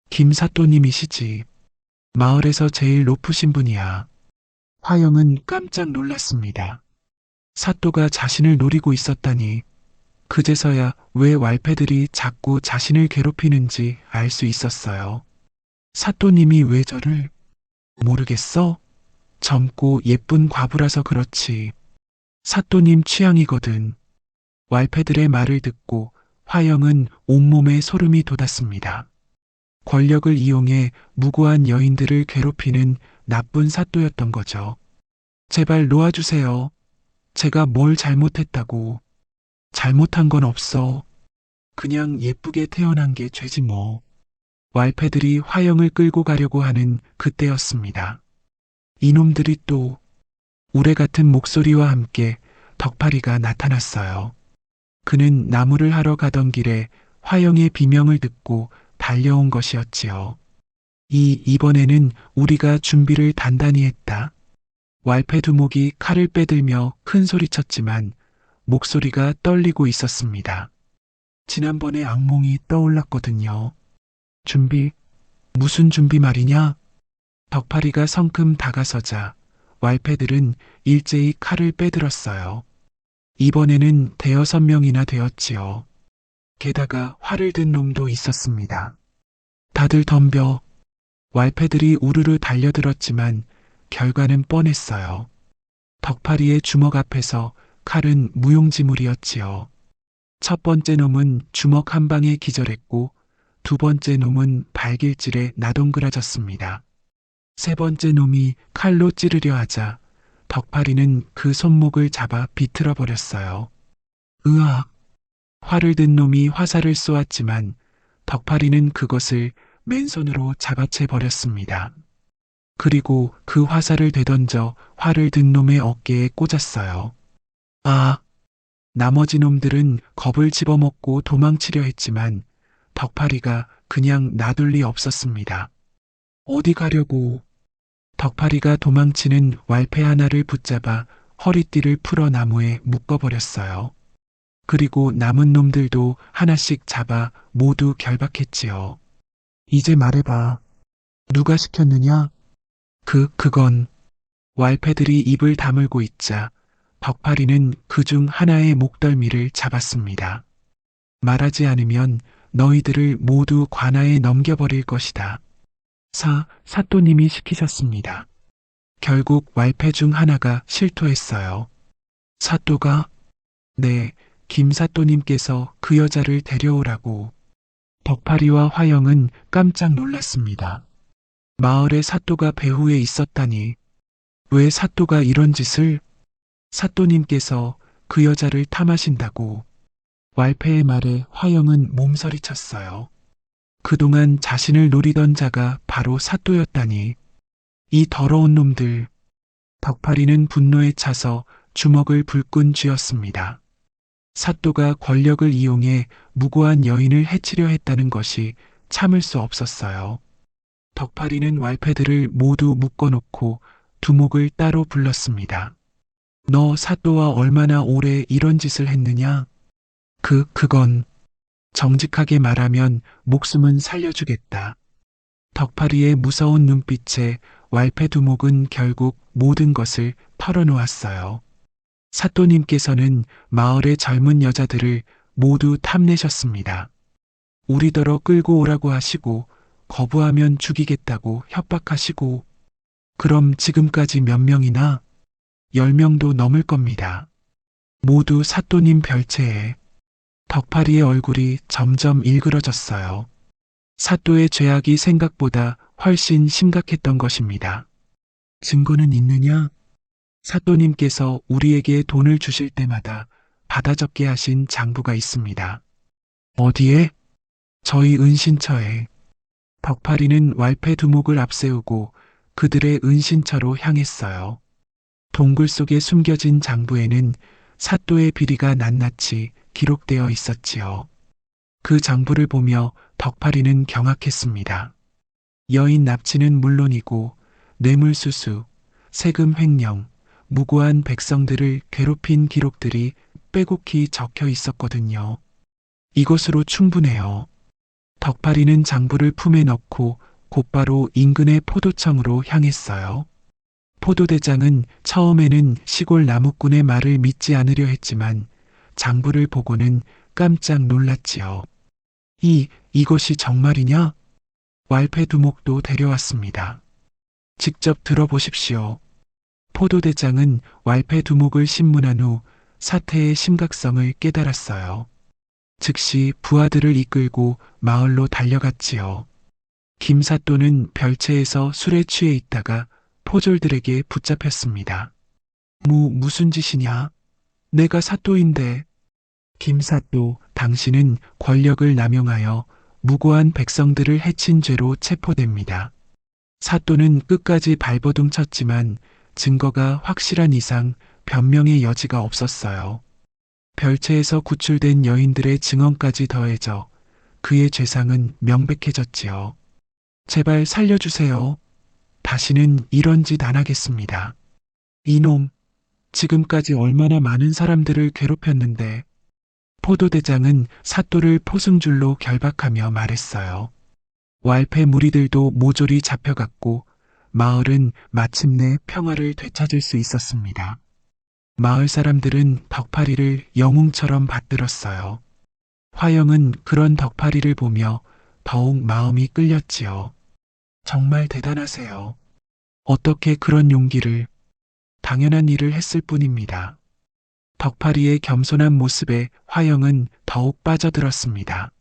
[SPEAKER 1] 김사또님이시지. 마을에서 제일 높으신 분이야. 화영은 깜짝 놀랐습니다. 사또가 자신을 노리고 있었다니. 그제서야 왜 왈패들이 자꾸 자신을 괴롭히는지 알 수 있었어요. 사또님이 왜 저를? 모르겠어? 젊고 예쁜 과부라서 그렇지. 사또님 취향이거든. 왈패들의 말을 듣고 화영은 온몸에 소름이 돋았습니다. 권력을 이용해 무고한 여인들을 괴롭히는 나쁜 사또였던 거죠. 제발 놓아주세요. 제가 뭘 잘못했다고. 잘못한 건 없어. 그냥 예쁘게 태어난 게 죄지 뭐. 왈패들이 화영을 끌고 가려고 하는 그때였습니다. 이놈들이 또 우레 같은 목소리와 함께 덕파리가 나타났어요. 그는 나무를 하러 가던 길에 화영의 비명을 듣고 달려온 것이었지요. 이번에는 우리가 준비를 단단히 했다. 왈패 두목이 칼을 빼들며 큰 소리쳤지만 목소리가 떨리고 있었습니다. 지난번에 악몽이 떠올랐거든요. 준비? 무슨 준비 말이냐? 덕파리가 성큼 다가서자 왈패들은 일제히 칼을 빼들었어요. 이번에는 대여섯 명이나 되었지요. 게다가 활을 든 놈도 있었습니다. 다들 덤벼. 왈패들이 우르르 달려들었지만 결과는 뻔했어요. 덕파리의 주먹 앞에서 칼은 무용지물이었지요. 첫 번째 놈은 주먹 한 방에 기절했고 두 번째 놈은 발길질에 나동그라졌습니다. 세 번째 놈이 칼로 찌르려 하자 덕파리는 그 손목을 잡아 비틀어 버렸어요. 으악! 활을 든 놈이 화살을 쏘았지만 덕파리는 그것을 맨손으로 잡아채 버렸습니다. 그리고 그 화살을 되던져 활을 든 놈의 어깨에 꽂았어요. 아! 나머지 놈들은 겁을 집어먹고 도망치려 했지만 덕파리가 그냥 놔둘 리 없었습니다. 어디 가려고? 덕파리가 도망치는 왈패 하나를 붙잡아 허리띠를 풀어 나무에 묶어버렸어요. 그리고 남은 놈들도 하나씩 잡아 모두 결박했지요. 이제 말해봐. 누가 시켰느냐? 그건. 왈패들이 입을 다물고 있자 덕파리는 그중 하나의 목덜미를 잡았습니다. 말하지 않으면 너희들을 모두 관아에 넘겨버릴 것이다. 사또님이 시키셨습니다. 결국 왈패 중 하나가 실토했어요. 사또가? 네, 김사또님께서 그 여자를 데려오라고. 덕파리와 화영은 깜짝 놀랐습니다. 마을에 사또가 배후에 있었다니. 왜 사또가 이런 짓을? 사또님께서 그 여자를 탐하신다고. 왈패의 말에 화영은 몸서리쳤어요. 그동안 자신을 노리던 자가 바로 사또였다니. 이 더러운 놈들. 덕파리는 분노에 차서 주먹을 불끈 쥐었습니다. 사또가 권력을 이용해 무고한 여인을 해치려 했다는 것이 참을 수 없었어요. 덕파리는 왈패들을 모두 묶어놓고 두목을 따로 불렀습니다. 너 사또와 얼마나 오래 이런 짓을 했느냐? 그건 정직하게 말하면 목숨은 살려주겠다. 덕파리의 무서운 눈빛에 왈패 두목은 결국 모든 것을 털어놓았어요. 사또님께서는 마을의 젊은 여자들을 모두 탐내셨습니다. 우리더러 끌고 오라고 하시고 거부하면 죽이겠다고 협박하시고 그럼 지금까지 몇 명이나? 10명도 넘을 겁니다. 모두 사또님 별채에. 덕파리의 얼굴이 점점 일그러졌어요. 사또의 죄악이 생각보다 훨씬 심각했던 것입니다. 증거는 있느냐? 사또님께서 우리에게 돈을 주실 때마다 받아 적게 하신 장부가 있습니다. 어디에? 저희 은신처에. 덕파리는 왈패 두목을 앞세우고 그들의 은신처로 향했어요. 동굴 속에 숨겨진 장부에는 사또의 비리가 낱낱이 기록되어 있었지요. 그 장부를 보며 덕파리는 경악했습니다. 여인 납치는 물론이고 뇌물수수, 세금 횡령, 무고한 백성들을 괴롭힌 기록들이 빼곡히 적혀 있었거든요. 이것으로 충분해요. 덕파리는 장부를 품에 넣고 곧바로 인근의 포도청으로 향했어요. 포도대장은 처음에는 시골 나무꾼의 말을 믿지 않으려 했지만 장부를 보고는 깜짝 놀랐지요. 이것이 정말이냐? 왈패 두목도 데려왔습니다. 직접 들어보십시오. 포도대장은 왈패 두목을 신문한 후 사태의 심각성을 깨달았어요. 즉시 부하들을 이끌고 마을로 달려갔지요. 김사또는 별채에서 술에 취해 있다가 포졸들에게 붙잡혔습니다. 무슨 짓이냐? 내가 사또인데. 김사또, 당신은 권력을 남용하여 무고한 백성들을 해친 죄로 체포됩니다. 사또는 끝까지 발버둥 쳤지만 증거가 확실한 이상 변명의 여지가 없었어요. 별채에서 구출된 여인들의 증언까지 더해져 그의 죄상은 명백해졌지요. 제발 살려주세요. 다시는 이런 짓 안 하겠습니다. 이놈, 지금까지 얼마나 많은 사람들을 괴롭혔는데. 포도대장은 사또를 포승줄로 결박하며 말했어요. 왈패 무리들도 모조리 잡혀갔고 마을은 마침내 평화를 되찾을 수 있었습니다. 마을 사람들은 덕파리를 영웅처럼 받들었어요. 화영은 그런 덕파리를 보며 더욱 마음이 끌렸지요. 정말 대단하세요. 어떻게 그런 용기를, 당연한 일을 했을 뿐입니다. 덕파리의 겸손한 모습에 화영은 더욱 빠져들었습니다.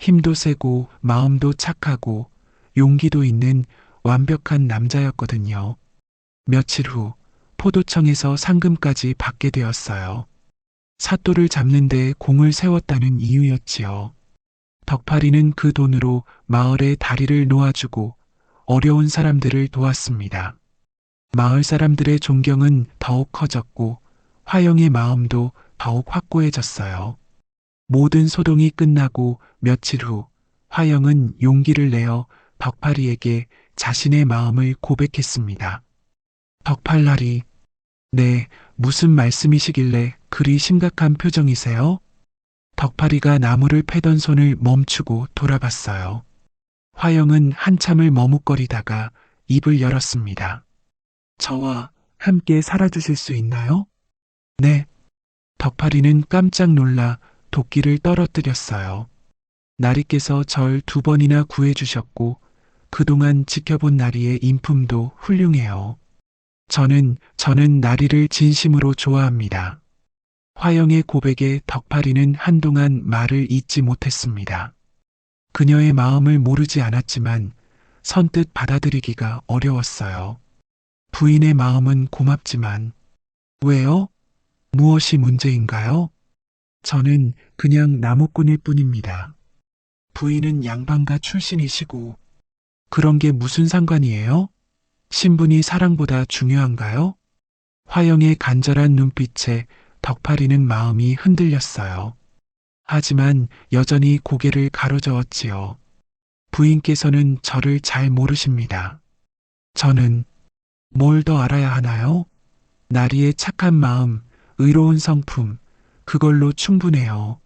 [SPEAKER 1] 힘도 세고 마음도 착하고 용기도 있는 완벽한 남자였거든요. 며칠 후 포도청에서 상금까지 받게 되었어요. 사또를 잡는 데 공을 세웠다는 이유였지요. 덕파리는 그 돈으로 마을에 다리를 놓아주고 어려운 사람들을 도왔습니다. 마을 사람들의 존경은 더욱 커졌고 화영의 마음도 더욱 확고해졌어요. 모든 소동이 끝나고 며칠 후 화영은 용기를 내어 덕파리에게 자신의 마음을 고백했습니다. 덕팔라리, 네, 무슨 말씀이시길래 그리 심각한 표정이세요? 덕파리가 나무를 패던 손을 멈추고 돌아봤어요. 화영은 한참을 머뭇거리다가 입을 열었습니다. 저와 함께 살아주실 수 있나요? 네. 덕파리는 깜짝 놀라 도끼를 떨어뜨렸어요. 나리께서 절 2번이나 구해주셨고 그동안 지켜본 나리의 인품도 훌륭해요. 저는 나리를 진심으로 좋아합니다. 화영의 고백에 덕파리는 한동안 말을 잇지 못했습니다. 그녀의 마음을 모르지 않았지만 선뜻 받아들이기가 어려웠어요. 부인의 마음은 고맙지만 왜요? 무엇이 문제인가요? 저는 그냥 나무꾼일 뿐입니다. 부인은 양반가 출신이시고 그런 게 무슨 상관이에요? 신분이 사랑보다 중요한가요? 화영의 간절한 눈빛에 덕파리는 마음이 흔들렸어요. 하지만 여전히 고개를 가로저었지요. 부인께서는 저를 잘 모르십니다. 저는 뭘 더 알아야 하나요? 나리의 착한 마음, 의로운 성품, 그걸로 충분해요.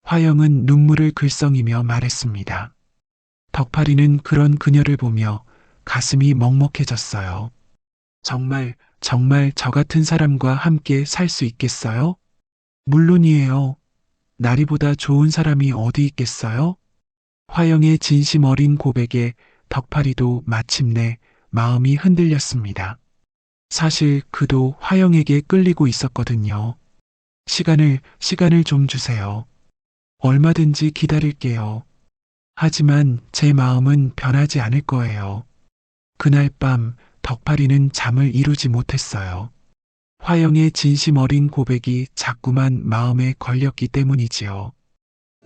[SPEAKER 1] 화영은 눈물을 글썽이며 말했습니다. 덕파리는 그런 그녀를 보며 가슴이 먹먹해졌어요. 정말 저 같은 사람과 함께 살 수 있겠어요? 물론이에요. 나리보다 좋은 사람이 어디 있겠어요? 화영의 진심 어린 고백에 덕파리도 마침내 마음이 흔들렸습니다. 사실 그도 화영에게 끌리고 있었거든요. 시간을 좀 주세요. 얼마든지 기다릴게요. 하지만 제 마음은 변하지 않을 거예요. 그날 밤 덕파리는 잠을 이루지 못했어요. 화영의 진심 어린 고백이 자꾸만 마음에 걸렸기 때문이지요.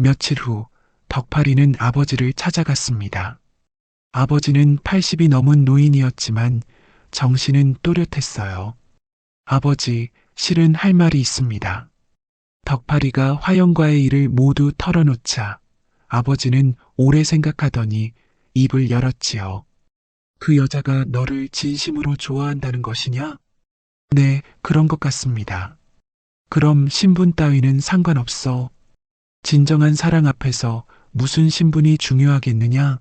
[SPEAKER 1] 며칠 후 덕파리는 아버지를 찾아갔습니다. 아버지는 80이 넘은 노인이었지만 정신은 또렷했어요. 아버지, 실은 할 말이 있습니다. 덕파리가 화영과의 일을 모두 털어놓자 아버지는 오래 생각하더니 입을 열었지요. 그 여자가 너를 진심으로 좋아한다는 것이냐? 네, 그런 것 같습니다. 그럼 신분 따위는 상관없어. 진정한 사랑 앞에서 무슨 신분이 중요하겠느냐?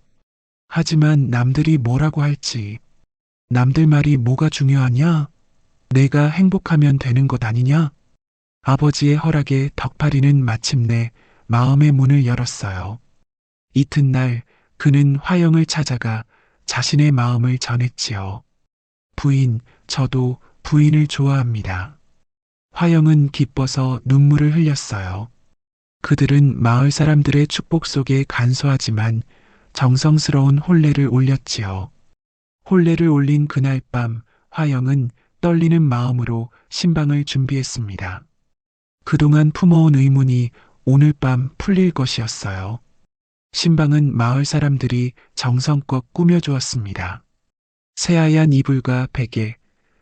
[SPEAKER 1] 하지만 남들이 뭐라고 할지, 남들 말이 뭐가 중요하냐? 내가 행복하면 되는 것 아니냐? 아버지의 허락에 덕파리는 마침내 마음의 문을 열었어요. 이튿날 그는 화영을 찾아가 자신의 마음을 전했지요. 부인, 저도 부인을 좋아합니다. 화영은 기뻐서 눈물을 흘렸어요. 그들은 마을 사람들의 축복 속에 간소하지만 정성스러운 혼례를 올렸지요. 혼례를 올린 그날 밤 화영은 떨리는 마음으로 신방을 준비했습니다. 그동안 품어온 의문이 오늘 밤 풀릴 것이었어요. 신방은 마을 사람들이 정성껏 꾸며주었습니다. 새하얀 이불과 베개,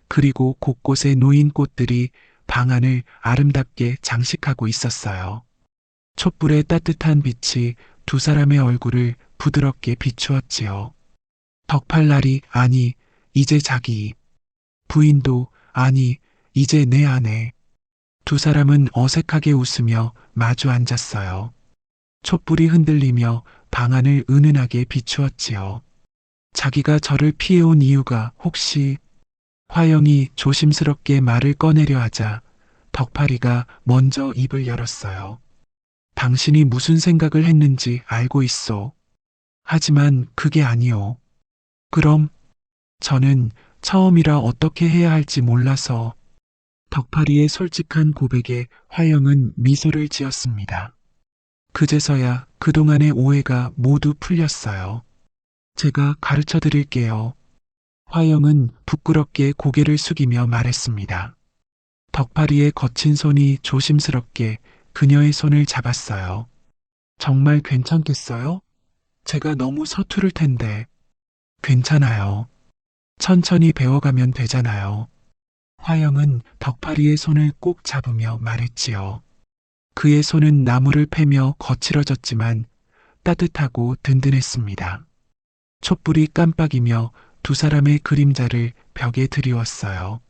[SPEAKER 1] 그리고 곳곳에 놓인 꽃들이 방 안을 아름답게 장식하고 있었어요. 촛불의 따뜻한 빛이 두 사람의 얼굴을 부드럽게 비추었지요. 덕팔날이 아니, 이제 자기. 부인도 아니, 이제 내 아내. 두 사람은 어색하게 웃으며 마주 앉았어요. 촛불이 흔들리며 방 안을 은은하게 비추었지요. 자기가 저를 피해온 이유가 혹시 화영이 조심스럽게 말을 꺼내려 하자 덕팔이가 먼저 입을 열었어요. 당신이 무슨 생각을 했는지 알고 있어. 하지만 그게 아니오. 그럼 저는 처음이라 어떻게 해야 할지 몰라서. 덕팔이의 솔직한 고백에 화영은 미소를 지었습니다. 그제서야 그동안의 오해가 모두 풀렸어요. 제가 가르쳐 드릴게요. 화영은 부끄럽게 고개를 숙이며 말했습니다. 덕팔이의 거친 손이 조심스럽게 그녀의 손을 잡았어요. 정말 괜찮겠어요? 제가 너무 서투를 텐데. 괜찮아요. 천천히 배워가면 되잖아요. 화영은 덕팔이의 손을 꼭 잡으며 말했지요. 그의 손은 나무를 패며 거칠어졌지만 따뜻하고 든든했습니다. 촛불이 깜빡이며 두 사람의 그림자를 벽에 드리웠어요.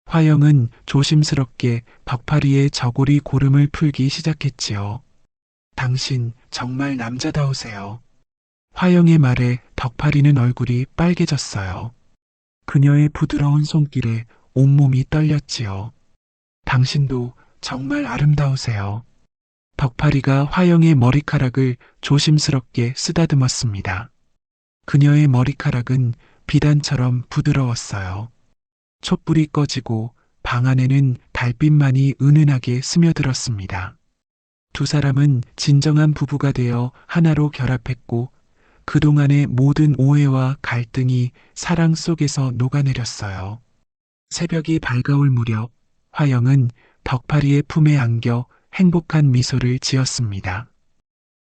[SPEAKER 1] 화영은 조심스럽게 덕팔이의 저고리 고름을 풀기 시작했지요. 당신 정말 남자다우세요. 화영의 말에 덕팔이는 얼굴이 빨개졌어요. 그녀의 부드러운 손길에 온몸이 떨렸지요. 당신도 정말 아름다우세요. 덕팔이가 화영의 머리카락을 조심스럽게 쓰다듬었습니다. 그녀의 머리카락은 비단처럼 부드러웠어요. 촛불이 꺼지고 방 안에는 달빛만이 은은하게 스며들었습니다. 두 사람은 진정한 부부가 되어 하나로 결합했고 그동안의 모든 오해와 갈등이 사랑 속에서 녹아내렸어요. 새벽이 밝아올 무렵 화영은 덕팔이의 품에 안겨 행복한 미소를 지었습니다.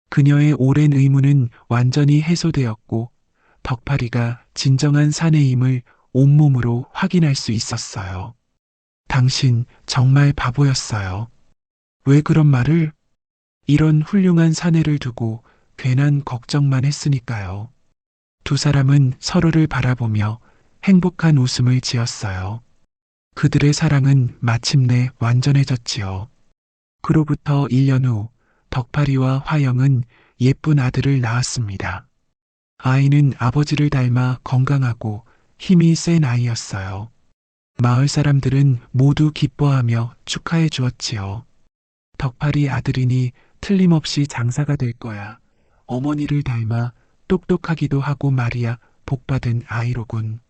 [SPEAKER 1] 그녀의 오랜 의문은 완전히 해소되었고 덕팔이가 진정한 사내임을 온몸으로 확인할 수 있었어요. 당신 정말 바보였어요. 왜 그런 말을? 이런 훌륭한 사내를 두고 괜한 걱정만 했으니까요. 두 사람은 서로를 바라보며 행복한 웃음을 지었어요. 그들의 사랑은 마침내 완전해졌지요. 그로부터 1년 후 덕팔이와 화영은 예쁜 아들을 낳았습니다. 아이는 아버지를 닮아 건강하고 힘이 센 아이였어요. 마을 사람들은 모두 기뻐하며 축하해 주었지요. 덕팔이 아들이니 틀림없이 장사가 될 거야. 어머니를 닮아 똑똑하기도 하고 말이야 복받은 아이로군.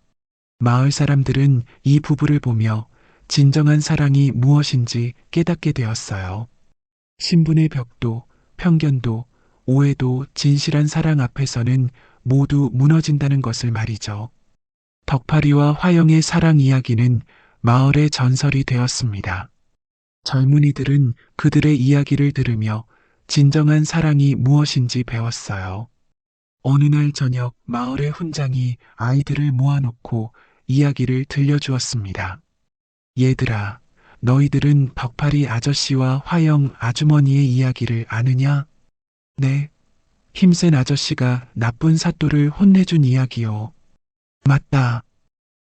[SPEAKER 1] 마을 사람들은 이 부부를 보며 진정한 사랑이 무엇인지 깨닫게 되었어요. 신분의 벽도, 편견도, 오해도 진실한 사랑 앞에서는 모두 무너진다는 것을 말이죠. 덕팔이와 화영의 사랑 이야기는 마을의 전설이 되었습니다. 젊은이들은 그들의 이야기를 들으며 진정한 사랑이 무엇인지 배웠어요. 어느 날 저녁 마을의 훈장이 아이들을 모아놓고 이야기를 들려주었습니다. 얘들아, 너희들은 덕팔이 아저씨와 화영 아주머니의 이야기를 아느냐? 네, 힘센 아저씨가 나쁜 사또를 혼내준 이야기요. 맞다.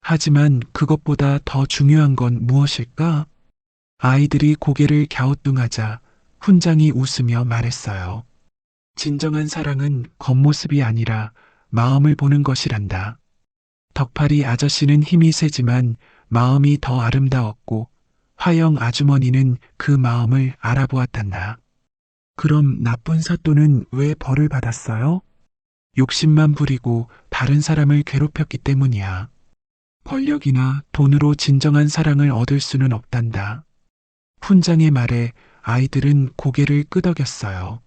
[SPEAKER 1] 하지만 그것보다 더 중요한 건 무엇일까? 아이들이 고개를 갸우뚱하자 훈장이 웃으며 말했어요. 진정한 사랑은 겉모습이 아니라 마음을 보는 것이란다. 덕팔이 아저씨는 힘이 세지만 마음이 더 아름다웠고 화영 아주머니는 그 마음을 알아보았단다. 그럼 나쁜 사또는 왜 벌을 받았어요? 욕심만 부리고 다른 사람을 괴롭혔기 때문이야. 권력이나 돈으로 진정한 사랑을 얻을 수는 없단다. 훈장의 말에 아이들은 고개를 끄덕였어요.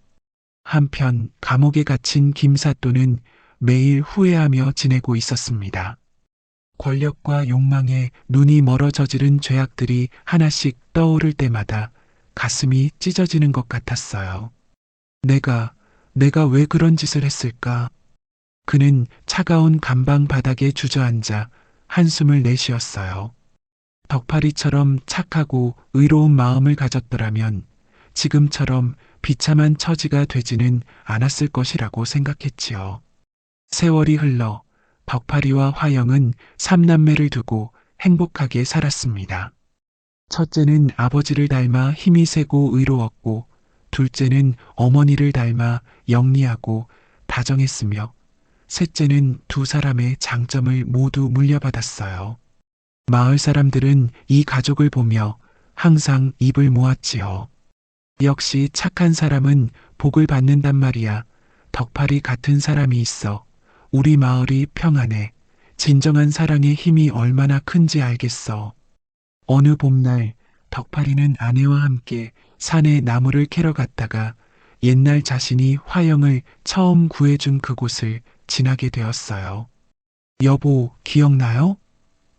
[SPEAKER 1] 한편 감옥에 갇힌 김사또는 매일 후회하며 지내고 있었습니다. 권력과 욕망에 눈이 멀어져지른 죄악들이 하나씩 떠오를 때마다 가슴이 찢어지는 것 같았어요. 내가 왜 그런 짓을 했을까? 그는 차가운 감방 바닥에 주저앉아 한숨을 내쉬었어요. 덕파리처럼 착하고 의로운 마음을 가졌더라면 지금처럼 비참한 처지가 되지는 않았을 것이라고 생각했지요. 세월이 흘러 덕파리와 화영은 삼남매를 두고 행복하게 살았습니다. 첫째는 아버지를 닮아 힘이 세고 의로웠고, 둘째는 어머니를 닮아 영리하고 다정했으며, 셋째는 두 사람의 장점을 모두 물려받았어요. 마을 사람들은 이 가족을 보며 항상 입을 모았지요. 역시 착한 사람은 복을 받는단 말이야. 덕파리 같은 사람이 있어 우리 마을이 평안해. 진정한 사랑의 힘이 얼마나 큰지 알겠어. 어느 봄날 덕파리는 아내와 함께 산에 나무를 캐러 갔다가 옛날 자신이 화영을 처음 구해준 그곳을 지나게 되었어요. 여보, 기억나요?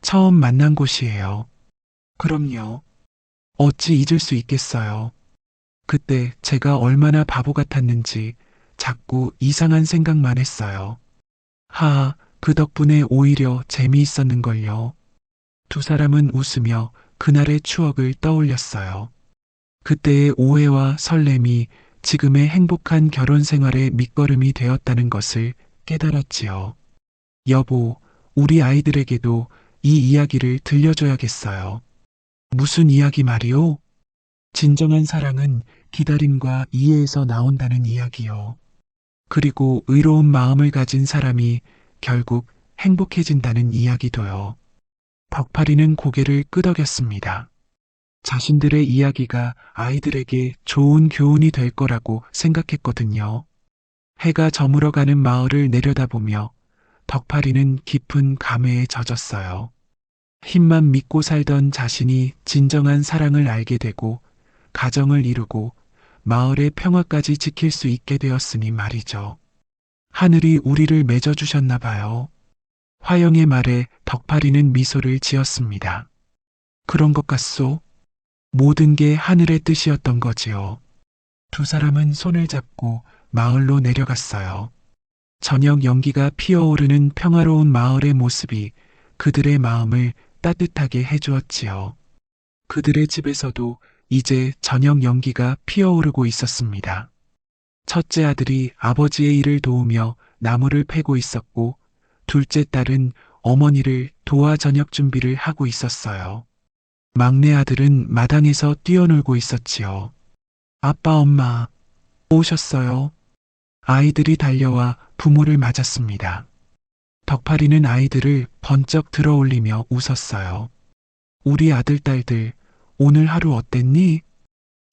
[SPEAKER 1] 처음 만난 곳이에요. 그럼요. 어찌 잊을 수 있겠어요. 그때 제가 얼마나 바보 같았는지 자꾸 이상한 생각만 했어요. 하하, 그 덕분에 오히려 재미있었는걸요. 두 사람은 웃으며 그날의 추억을 떠올렸어요. 그때의 오해와 설렘이 지금의 행복한 결혼 생활의 밑거름이 되었다는 것을 깨달았지요. 여보, 우리 아이들에게도 이 이야기를 들려줘야겠어요. 무슨 이야기 말이오? 진정한 사랑은 기다림과 이해에서 나온다는 이야기요. 그리고 의로운 마음을 가진 사람이 결국 행복해진다는 이야기도요. 덕파리는 고개를 끄덕였습니다. 자신들의 이야기가 아이들에게 좋은 교훈이 될 거라고 생각했거든요. 해가 저물어가는 마을을 내려다보며 덕파리는 깊은 감회에 젖었어요. 힘만 믿고 살던 자신이 진정한 사랑을 알게 되고 가정을 이루고 마을의 평화까지 지킬 수 있게 되었으니 말이죠. 하늘이 우리를 맺어주셨나 봐요. 화영의 말에 덕파리는 미소를 지었습니다. 그런 것 같소? 모든 게 하늘의 뜻이었던 거지요. 두 사람은 손을 잡고 마을로 내려갔어요. 저녁 연기가 피어오르는 평화로운 마을의 모습이 그들의 마음을 따뜻하게 해주었지요. 그들의 집에서도 이제 저녁 연기가 피어오르고 있었습니다. 첫째 아들이 아버지의 일을 도우며 나무를 패고 있었고, 둘째 딸은 어머니를 도와 저녁 준비를 하고 있었어요. 막내 아들은 마당에서 뛰어놀고 있었지요. 아빠, 엄마, 오셨어요? 아이들이 달려와 부모를 맞았습니다. 덕파리는 아이들을 번쩍 들어올리며 웃었어요. 우리 아들, 딸들, 오늘 하루 어땠니?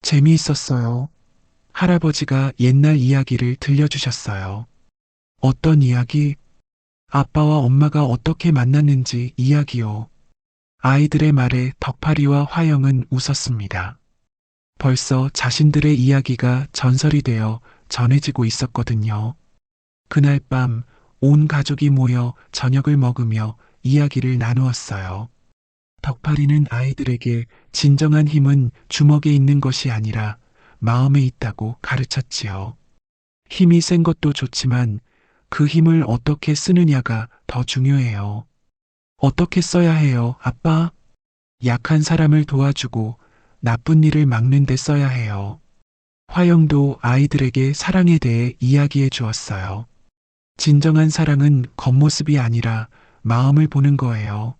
[SPEAKER 1] 재미있었어요. 할아버지가 옛날 이야기를 들려주셨어요. 어떤 이야기? 아빠와 엄마가 어떻게 만났는지 이야기요. 아이들의 말에 덕파리와 화영은 웃었습니다. 벌써 자신들의 이야기가 전설이 되어 전해지고 있었거든요. 그날 밤 온 가족이 모여 저녁을 먹으며 이야기를 나누었어요. 덕파리는 아이들에게 진정한 힘은 주먹에 있는 것이 아니라 마음에 있다고 가르쳤지요. 힘이 센 것도 좋지만 그 힘을 어떻게 쓰느냐가 더 중요해요. 어떻게 써야 해요, 아빠? 약한 사람을 도와주고 나쁜 일을 막는 데 써야 해요. 화영도 아이들에게 사랑에 대해 이야기해 주었어요. 진정한 사랑은 겉모습이 아니라 마음을 보는 거예요.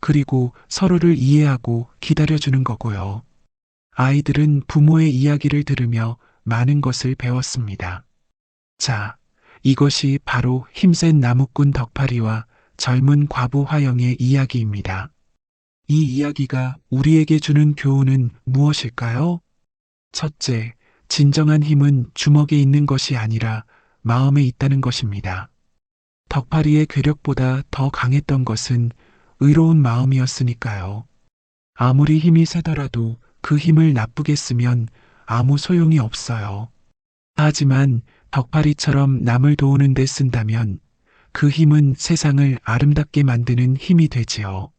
[SPEAKER 1] 그리고 서로를 이해하고 기다려주는 거고요. 아이들은 부모의 이야기를 들으며 많은 것을 배웠습니다. 자, 이것이 바로 힘센 나무꾼 덕파리와 젊은 과부 화영의 이야기입니다. 이 이야기가 우리에게 주는 교훈은 무엇일까요? 첫째, 진정한 힘은 주먹에 있는 것이 아니라 마음에 있다는 것입니다. 덕파리의 괴력보다 더 강했던 것은 의로운 마음이었으니까요. 아무리 힘이 세더라도 그 힘을 나쁘게 쓰면 아무 소용이 없어요. 하지만 덕파리처럼 남을 도우는 데 쓴다면 그 힘은 세상을 아름답게 만드는 힘이 되지요.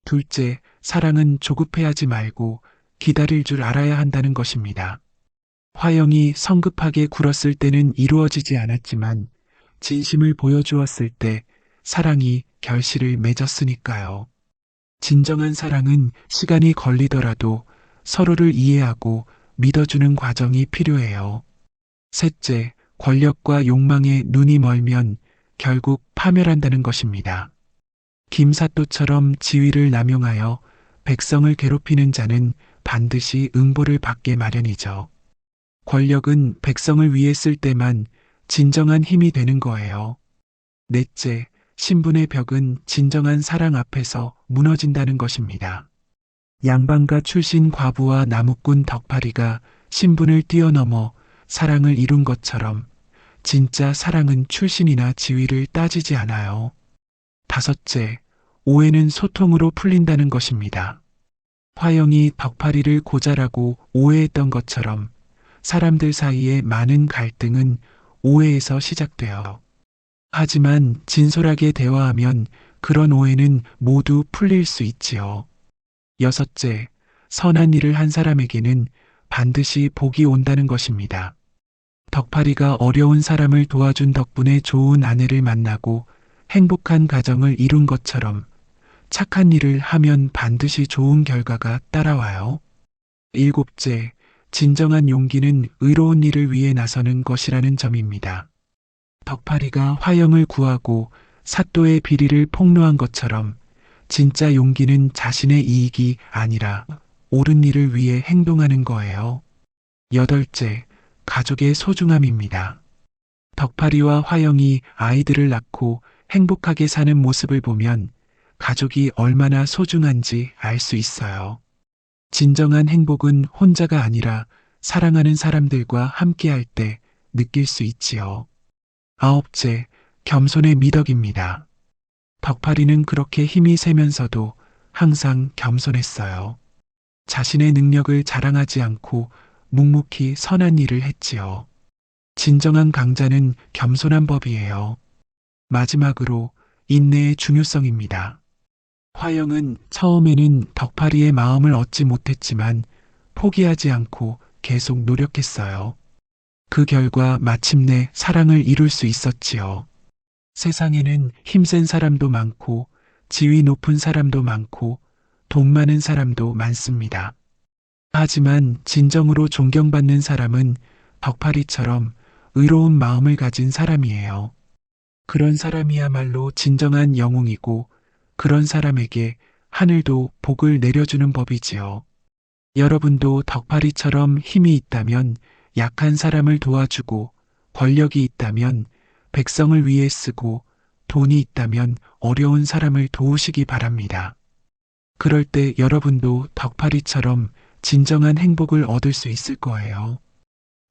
[SPEAKER 1] 둘째, 사랑은 조급해하지 말고 기다릴 줄 알아야 한다는 것입니다. 화영이 성급하게 굴었을 때는 이루어지지 않았지만 진심을 보여주었을 때 사랑이 결실을 맺었으니까요. 진정한 사랑은 시간이 걸리더라도 서로를 이해하고 믿어주는 과정이 필요해요. 셋째, 권력과 욕망에 눈이 멀면 결국 파멸한다는 것입니다. 김사또처럼 지위를 남용하여 백성을 괴롭히는 자는 반드시 응보를 받게 마련이죠. 권력은 백성을 위해 쓸 때만 진정한 힘이 되는 거예요. 넷째, 신분의 벽은 진정한 사랑 앞에서 무너진다는 것입니다. 양반가 출신 과부와 나무꾼 덕파리가 신분을 뛰어넘어 사랑을 이룬 것처럼 진짜 사랑은 출신이나 지위를 따지지 않아요. 다섯째, 오해는 소통으로 풀린다는 것입니다. 화영이 덕파리를 고자라고 오해했던 것처럼 사람들 사이의 많은 갈등은 오해에서 시작돼요. 하지만 진솔하게 대화하면 그런 오해는 모두 풀릴 수 있지요. 여섯째, 선한 일을 한 사람에게는 반드시 복이 온다는 것입니다. 덕파리가 어려운 사람을 도와준 덕분에 좋은 아내를 만나고 행복한 가정을 이룬 것처럼 착한 일을 하면 반드시 좋은 결과가 따라와요. 일곱째, 진정한 용기는 의로운 일을 위해 나서는 것이라는 점입니다. 덕파리가 화영을 구하고 사또의 비리를 폭로한 것처럼 진짜 용기는 자신의 이익이 아니라 옳은 일을 위해 행동하는 거예요. 여덟째, 가족의 소중함입니다. 덕파리와 화영이 아이들을 낳고 행복하게 사는 모습을 보면 가족이 얼마나 소중한지 알 수 있어요. 진정한 행복은 혼자가 아니라 사랑하는 사람들과 함께할 때 느낄 수 있지요. 아홉째, 겸손의 미덕입니다. 덕파리는 그렇게 힘이 세면서도 항상 겸손했어요. 자신의 능력을 자랑하지 않고 묵묵히 선한 일을 했지요. 진정한 강자는 겸손한 법이에요. 마지막으로 인내의 중요성입니다. 화영은 처음에는 덕파리의 마음을 얻지 못했지만 포기하지 않고 계속 노력했어요. 그 결과 마침내 사랑을 이룰 수 있었지요. 세상에는 힘센 사람도 많고 지위 높은 사람도 많고 돈 많은 사람도 많습니다. 하지만 진정으로 존경받는 사람은 덕파리처럼 의로운 마음을 가진 사람이에요. 그런 사람이야말로 진정한 영웅이고 그런 사람에게 하늘도 복을 내려주는 법이지요. 여러분도 덕파리처럼 힘이 있다면 약한 사람을 도와주고 권력이 있다면 백성을 위해 쓰고 돈이 있다면 어려운 사람을 도우시기 바랍니다. 그럴 때 여러분도 덕파리처럼 진정한 행복을 얻을 수 있을 거예요.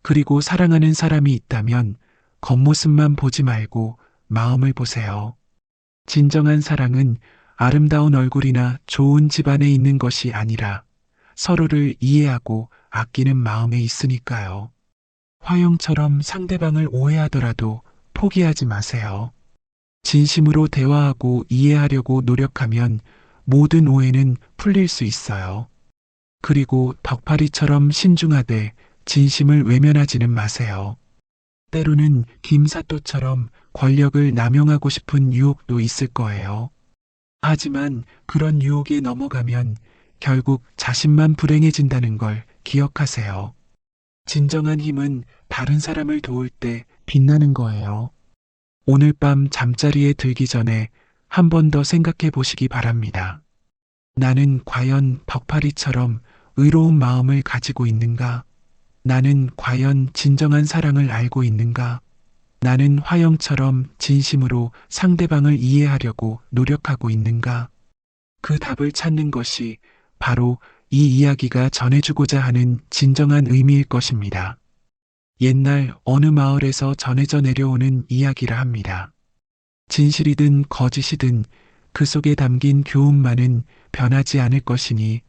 [SPEAKER 1] 그리고 사랑하는 사람이 있다면 겉모습만 보지 말고 마음을 보세요. 진정한 사랑은 아름다운 얼굴이나 좋은 집안에 있는 것이 아니라 서로를 이해하고 아끼는 마음에 있으니까요. 화영처럼 상대방을 오해하더라도 포기하지 마세요. 진심으로 대화하고 이해하려고 노력하면 모든 오해는 풀릴 수 있어요. 그리고 덕파리처럼 신중하되 진심을 외면하지는 마세요. 때로는 김사또처럼 권력을 남용하고 싶은 유혹도 있을 거예요. 하지만 그런 유혹에 넘어가면 결국 자신만 불행해진다는 걸 기억하세요. 진정한 힘은 다른 사람을 도울 때 빛나는 거예요. 오늘 밤 잠자리에 들기 전에 한 번 더 생각해 보시기 바랍니다. 나는 과연 덕파리처럼 의로운 마음을 가지고 있는가? 나는 과연 진정한 사랑을 알고 있는가? 나는 화영처럼 진심으로 상대방을 이해하려고 노력하고 있는가? 그 답을 찾는 것이 바로 이 이야기가 전해주고자 하는 진정한 의미일 것입니다. 옛날 어느 마을에서 전해져 내려오는 이야기라 합니다. 진실이든 거짓이든 그 속에 담긴 교훈만은 변하지 않을 것이니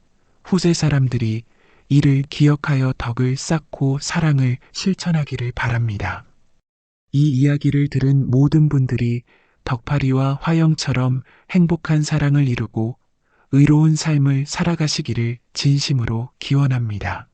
[SPEAKER 1] 후세 사람들이 이를 기억하여 덕을 쌓고 사랑을 실천하기를 바랍니다. 이 이야기를 들은 모든 분들이 덕파리와 화영처럼 행복한 사랑을 이루고 의로운 삶을 살아가시기를 진심으로 기원합니다.